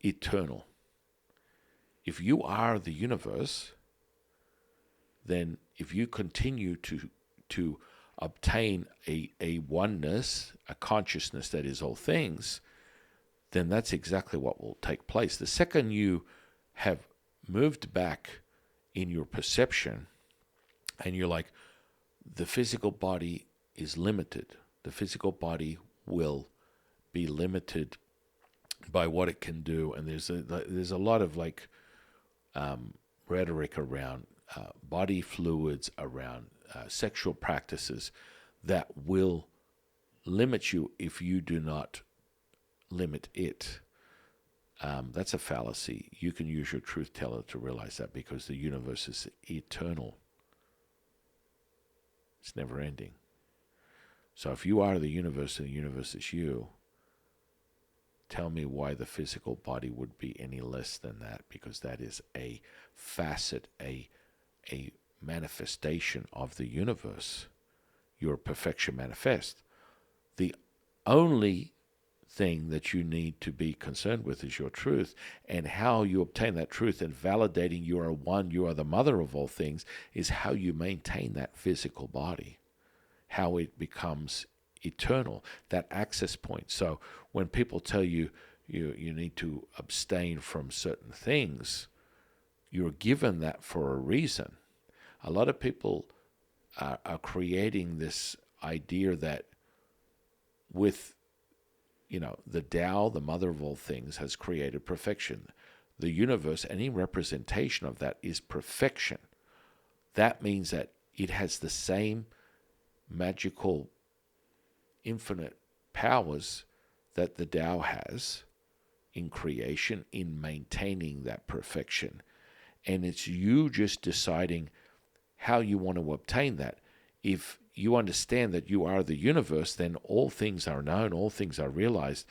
eternal. If you are the universe, then if you continue to obtain a oneness, a consciousness that is all things, then that's exactly what will take place. The second you have moved back in your perception and you're like, the physical body is limited. The physical body will be limited by what it can do. And there's a lot of rhetoric around body fluids, around sexual practices that will limit you if you do not limit it. That's a fallacy. You can use your truth teller to realize that, because the universe is eternal. It's never ending. So if you are the universe and the universe is you, tell me why the physical body would be any less than that, because that is a facet, a manifestation of the universe. Your perfection manifest. The only thing that you need to be concerned with is your truth, and how you obtain that truth and validating you are one, you are the mother of all things, is how you maintain that physical body, how it becomes eternal, that access point. So when people tell you you need to abstain from certain things, you're given that for a reason. A lot of people are creating this idea that with the Tao, the mother of all things, has created perfection. The universe, any representation of that, is perfection. That means that it has the same magical, infinite powers that the Tao has in creation, in maintaining that perfection. And it's you just deciding how you want to obtain that. If you understand that you are the universe, then all things are known, all things are realized,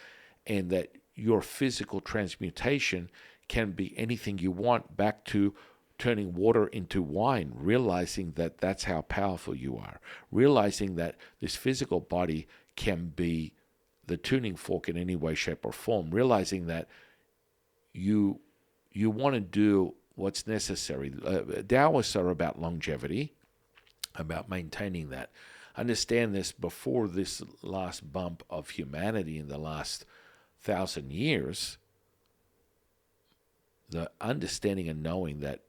and that your physical transmutation can be anything you want, back to turning water into wine, realizing that that's how powerful you are, realizing that this physical body can be the tuning fork in any way, shape, or form, realizing that you want to do what's necessary. Taoists are about longevity, about maintaining that. Understand this: before this last bump of humanity in the last 1,000 years, the understanding and knowing that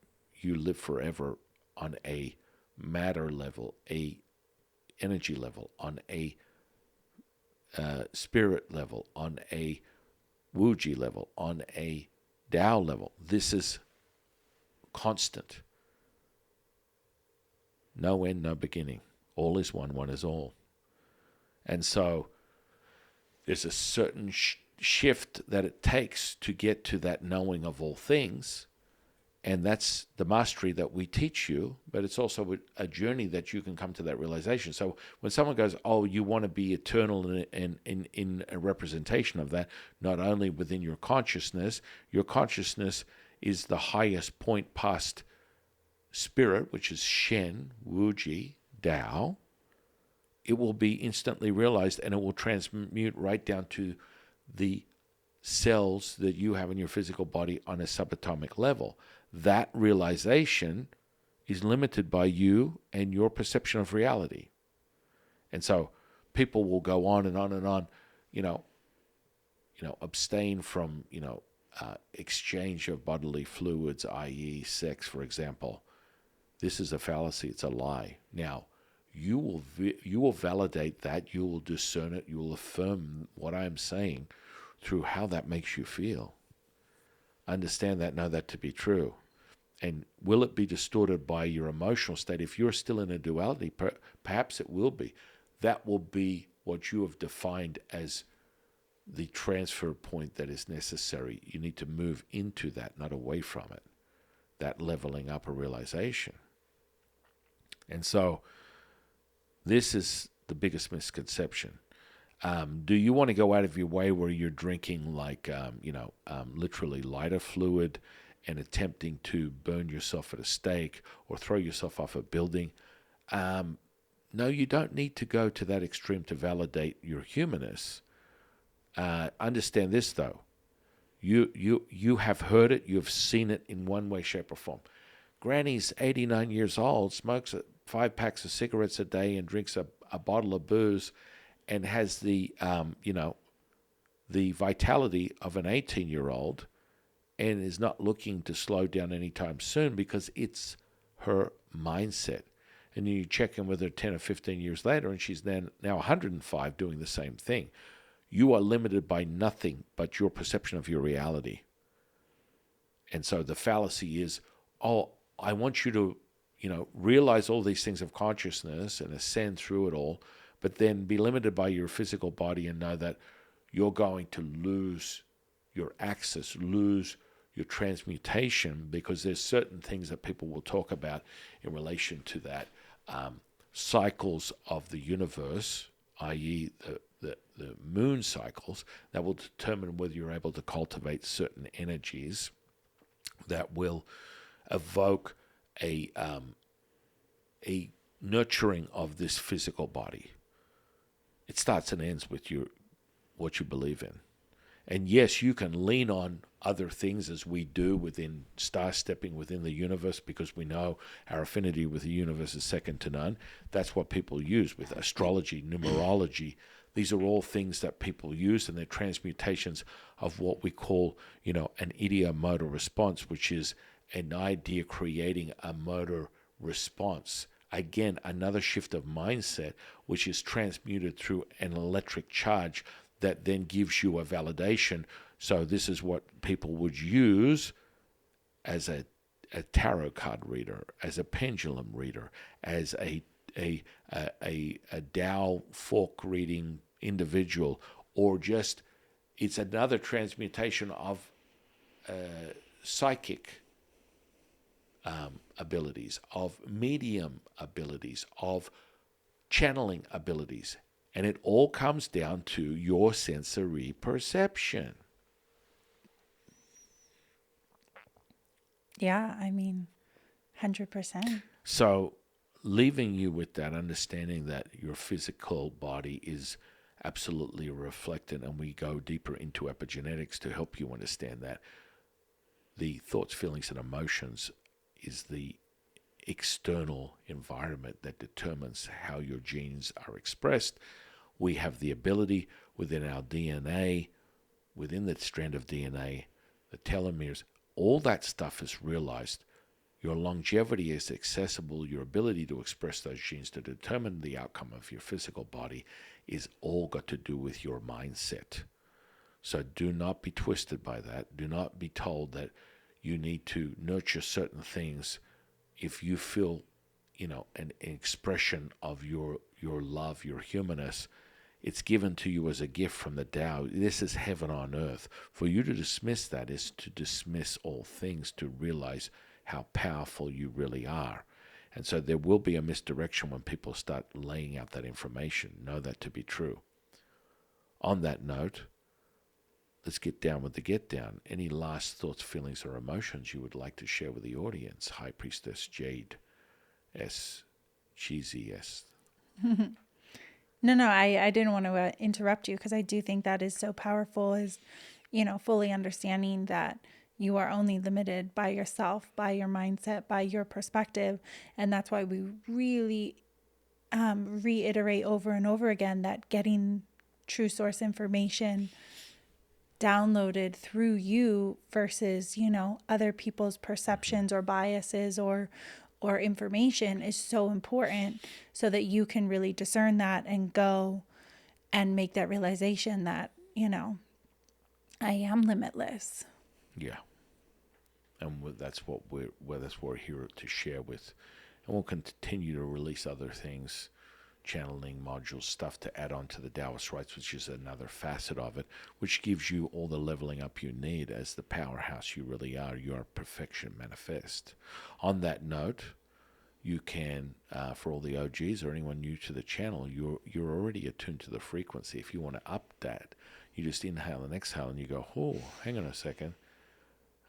you live forever on a matter level, a energy level, on a spirit level, on a Wuji level, on a Tao level. This is constant. No end, no beginning. All is one, one is all. And so there's a certain shift that it takes to get to that knowing of all things. And that's the mastery that we teach you, but it's also a journey that you can come to that realization. So when someone goes, oh, you want to be eternal in a representation of that, not only within your consciousness is the highest point past spirit, which is Shen, Wuji, Tao. It will be instantly realized, and it will transmute right down to the cells that you have in your physical body on a subatomic level. That realization is limited by you and your perception of reality. And so people will go on and on and on, abstain from, exchange of bodily fluids, i.e. sex, for example. This is a fallacy. It's a lie. Now, you will validate that. You will discern it. You will affirm what I am saying through how that makes you feel. Understand that, know that to be true. And will it be distorted by your emotional state? If you're still in a duality, perhaps it will be. That will be what you have defined as the transfer point that is necessary. You need to move into that, not away from it. That leveling up a realization. And so this is the biggest misconception. Do you want to go out of your way where you're drinking literally lighter fluid and attempting to burn yourself at a stake or throw yourself off a building? No, you don't need to go to that extreme to validate your humanness. Understand this, though. You have heard it, you've seen it in one way, shape, or form. Granny's 89 years old, smokes 5 packs of cigarettes a day and drinks a bottle of booze, and has the the vitality of an 18-year-old, and is not looking to slow down anytime soon because it's her mindset. And you check in with her 10 or 15 years later, and she's then now 105 doing the same thing. You are limited by nothing but your perception of your reality. And so the fallacy is, oh, I want you to, realize all these things of consciousness and ascend through it all, but then be limited by your physical body and know that you're going to lose your access, lose your transmutation, because there's certain things that people will talk about in relation to that. Cycles of the universe, i.e. the moon cycles, that will determine whether you're able to cultivate certain energies that will evoke a nurturing of this physical body. It starts and ends with what you believe in. And yes, you can lean on other things as we do within star stepping within the universe, because we know our affinity with the universe is second to none. That's what people use with astrology, numerology. These are all things that people use, and they're transmutations of what we call, an ideomotor response, which is an idea creating a motor response. Again, another shift of mindset, which is transmuted through an electric charge that then gives you a validation. So this is what people would use as a tarot card reader, as a pendulum reader, as a Tao fork reading individual, or just it's another transmutation of psychic abilities, of medium abilities, of channeling abilities. And it all comes down to your sensory perception. Yeah, 100%. So, leaving you with that understanding that your physical body is absolutely reflected, and we go deeper into epigenetics to help you understand that the thoughts, feelings, and emotions is the external environment that determines how your genes are expressed. We have the ability within our DNA, within the strand of DNA, the telomeres, all that stuff is realized. Your longevity is accessible. Your ability to express those genes to determine the outcome of your physical body is all got to do with your mindset. So do not be twisted by that. Do not be told that you need to nurture certain things if you feel, an expression of your love, your humanness. It's given to you as a gift from the Tao. This is heaven on earth. For you to dismiss that is to dismiss all things, to realize how powerful you really are. And so there will be a misdirection when people start laying out that information. Know that to be true. On that note, let's get down with the get down. Any last thoughts, feelings, or emotions you would like to share with the audience? High Priestess Jade S. Cheesy S. No, I didn't want to interrupt you, because I do think that is so powerful, is, fully understanding that you are only limited by yourself, by your mindset, by your perspective. And that's why we really reiterate over and over again that getting true source information downloaded through you versus, other people's perceptions or biases or information is so important, so that you can really discern that and go and make that realization that, I am limitless. Yeah. And that's what we're here to share with. And we'll continue to release other things, channeling modules, stuff to add on to the Taoist rites, which is another facet of it, which gives you all the leveling up you need as the powerhouse you really are. You are perfection manifest. On that note, you can, for all the OGs or anyone new to the channel, you're already attuned to the frequency. If you want to up that, you just inhale and exhale, and you go, oh, hang on a second.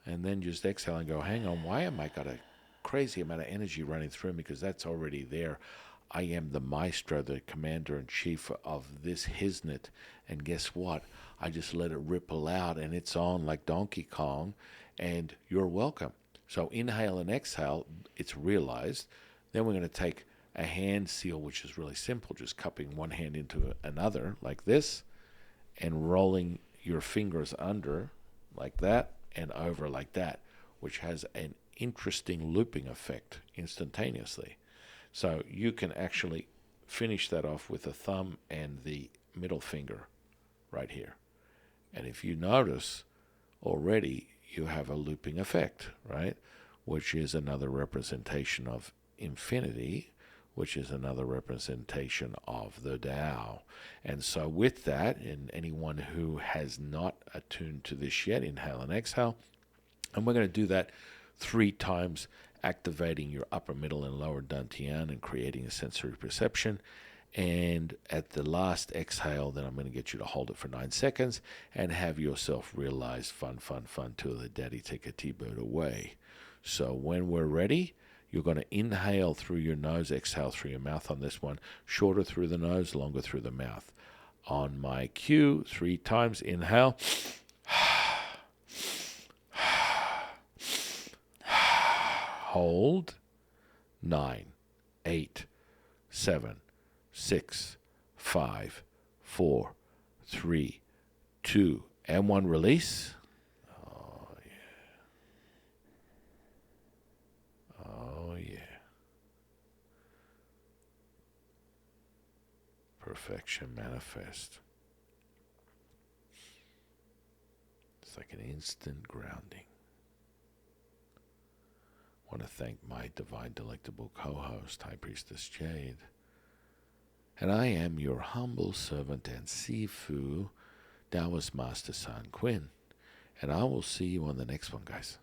And then just exhale and go, hang on, why am I got a crazy amount of energy running through me? Because that's already there. I am the maestro, the commander-in-chief of this hisnit. And guess what? I just let it ripple out, and it's on like Donkey Kong, and you're welcome. So inhale and exhale, it's realized. Then we're going to take a hand seal, which is really simple, just cupping one hand into another like this, and rolling your fingers under like that and over like that, which has an interesting looping effect instantaneously. So you can actually finish that off with the thumb and the middle finger right here. And if you notice, already you have a looping effect, right? Which is another representation of infinity, which is another representation of the Tao. And so with that, and anyone who has not attuned to this yet, inhale and exhale, and we're going to do that 3 times, activating your upper, middle, and lower dantian and creating a sensory perception. And at the last exhale, then I'm going to get you to hold it for 9 seconds and have yourself realize fun, fun, fun till the daddy take a T-bird away. So when we're ready, you're going to inhale through your nose, exhale through your mouth on this one. Shorter through the nose, longer through the mouth. On my cue, 3 times, inhale. Hold. 9, 8, 7, 6, 5, 4, 3, 2, and 1. Release. Oh, yeah. Oh, yeah. Perfection manifest. It's like an instant grounding. I want to thank my divine, delectable co-host, High Priestess Jade. And I am your humble servant and Sifu, Taoist Master San Quinn. And I will see you on the next one, guys.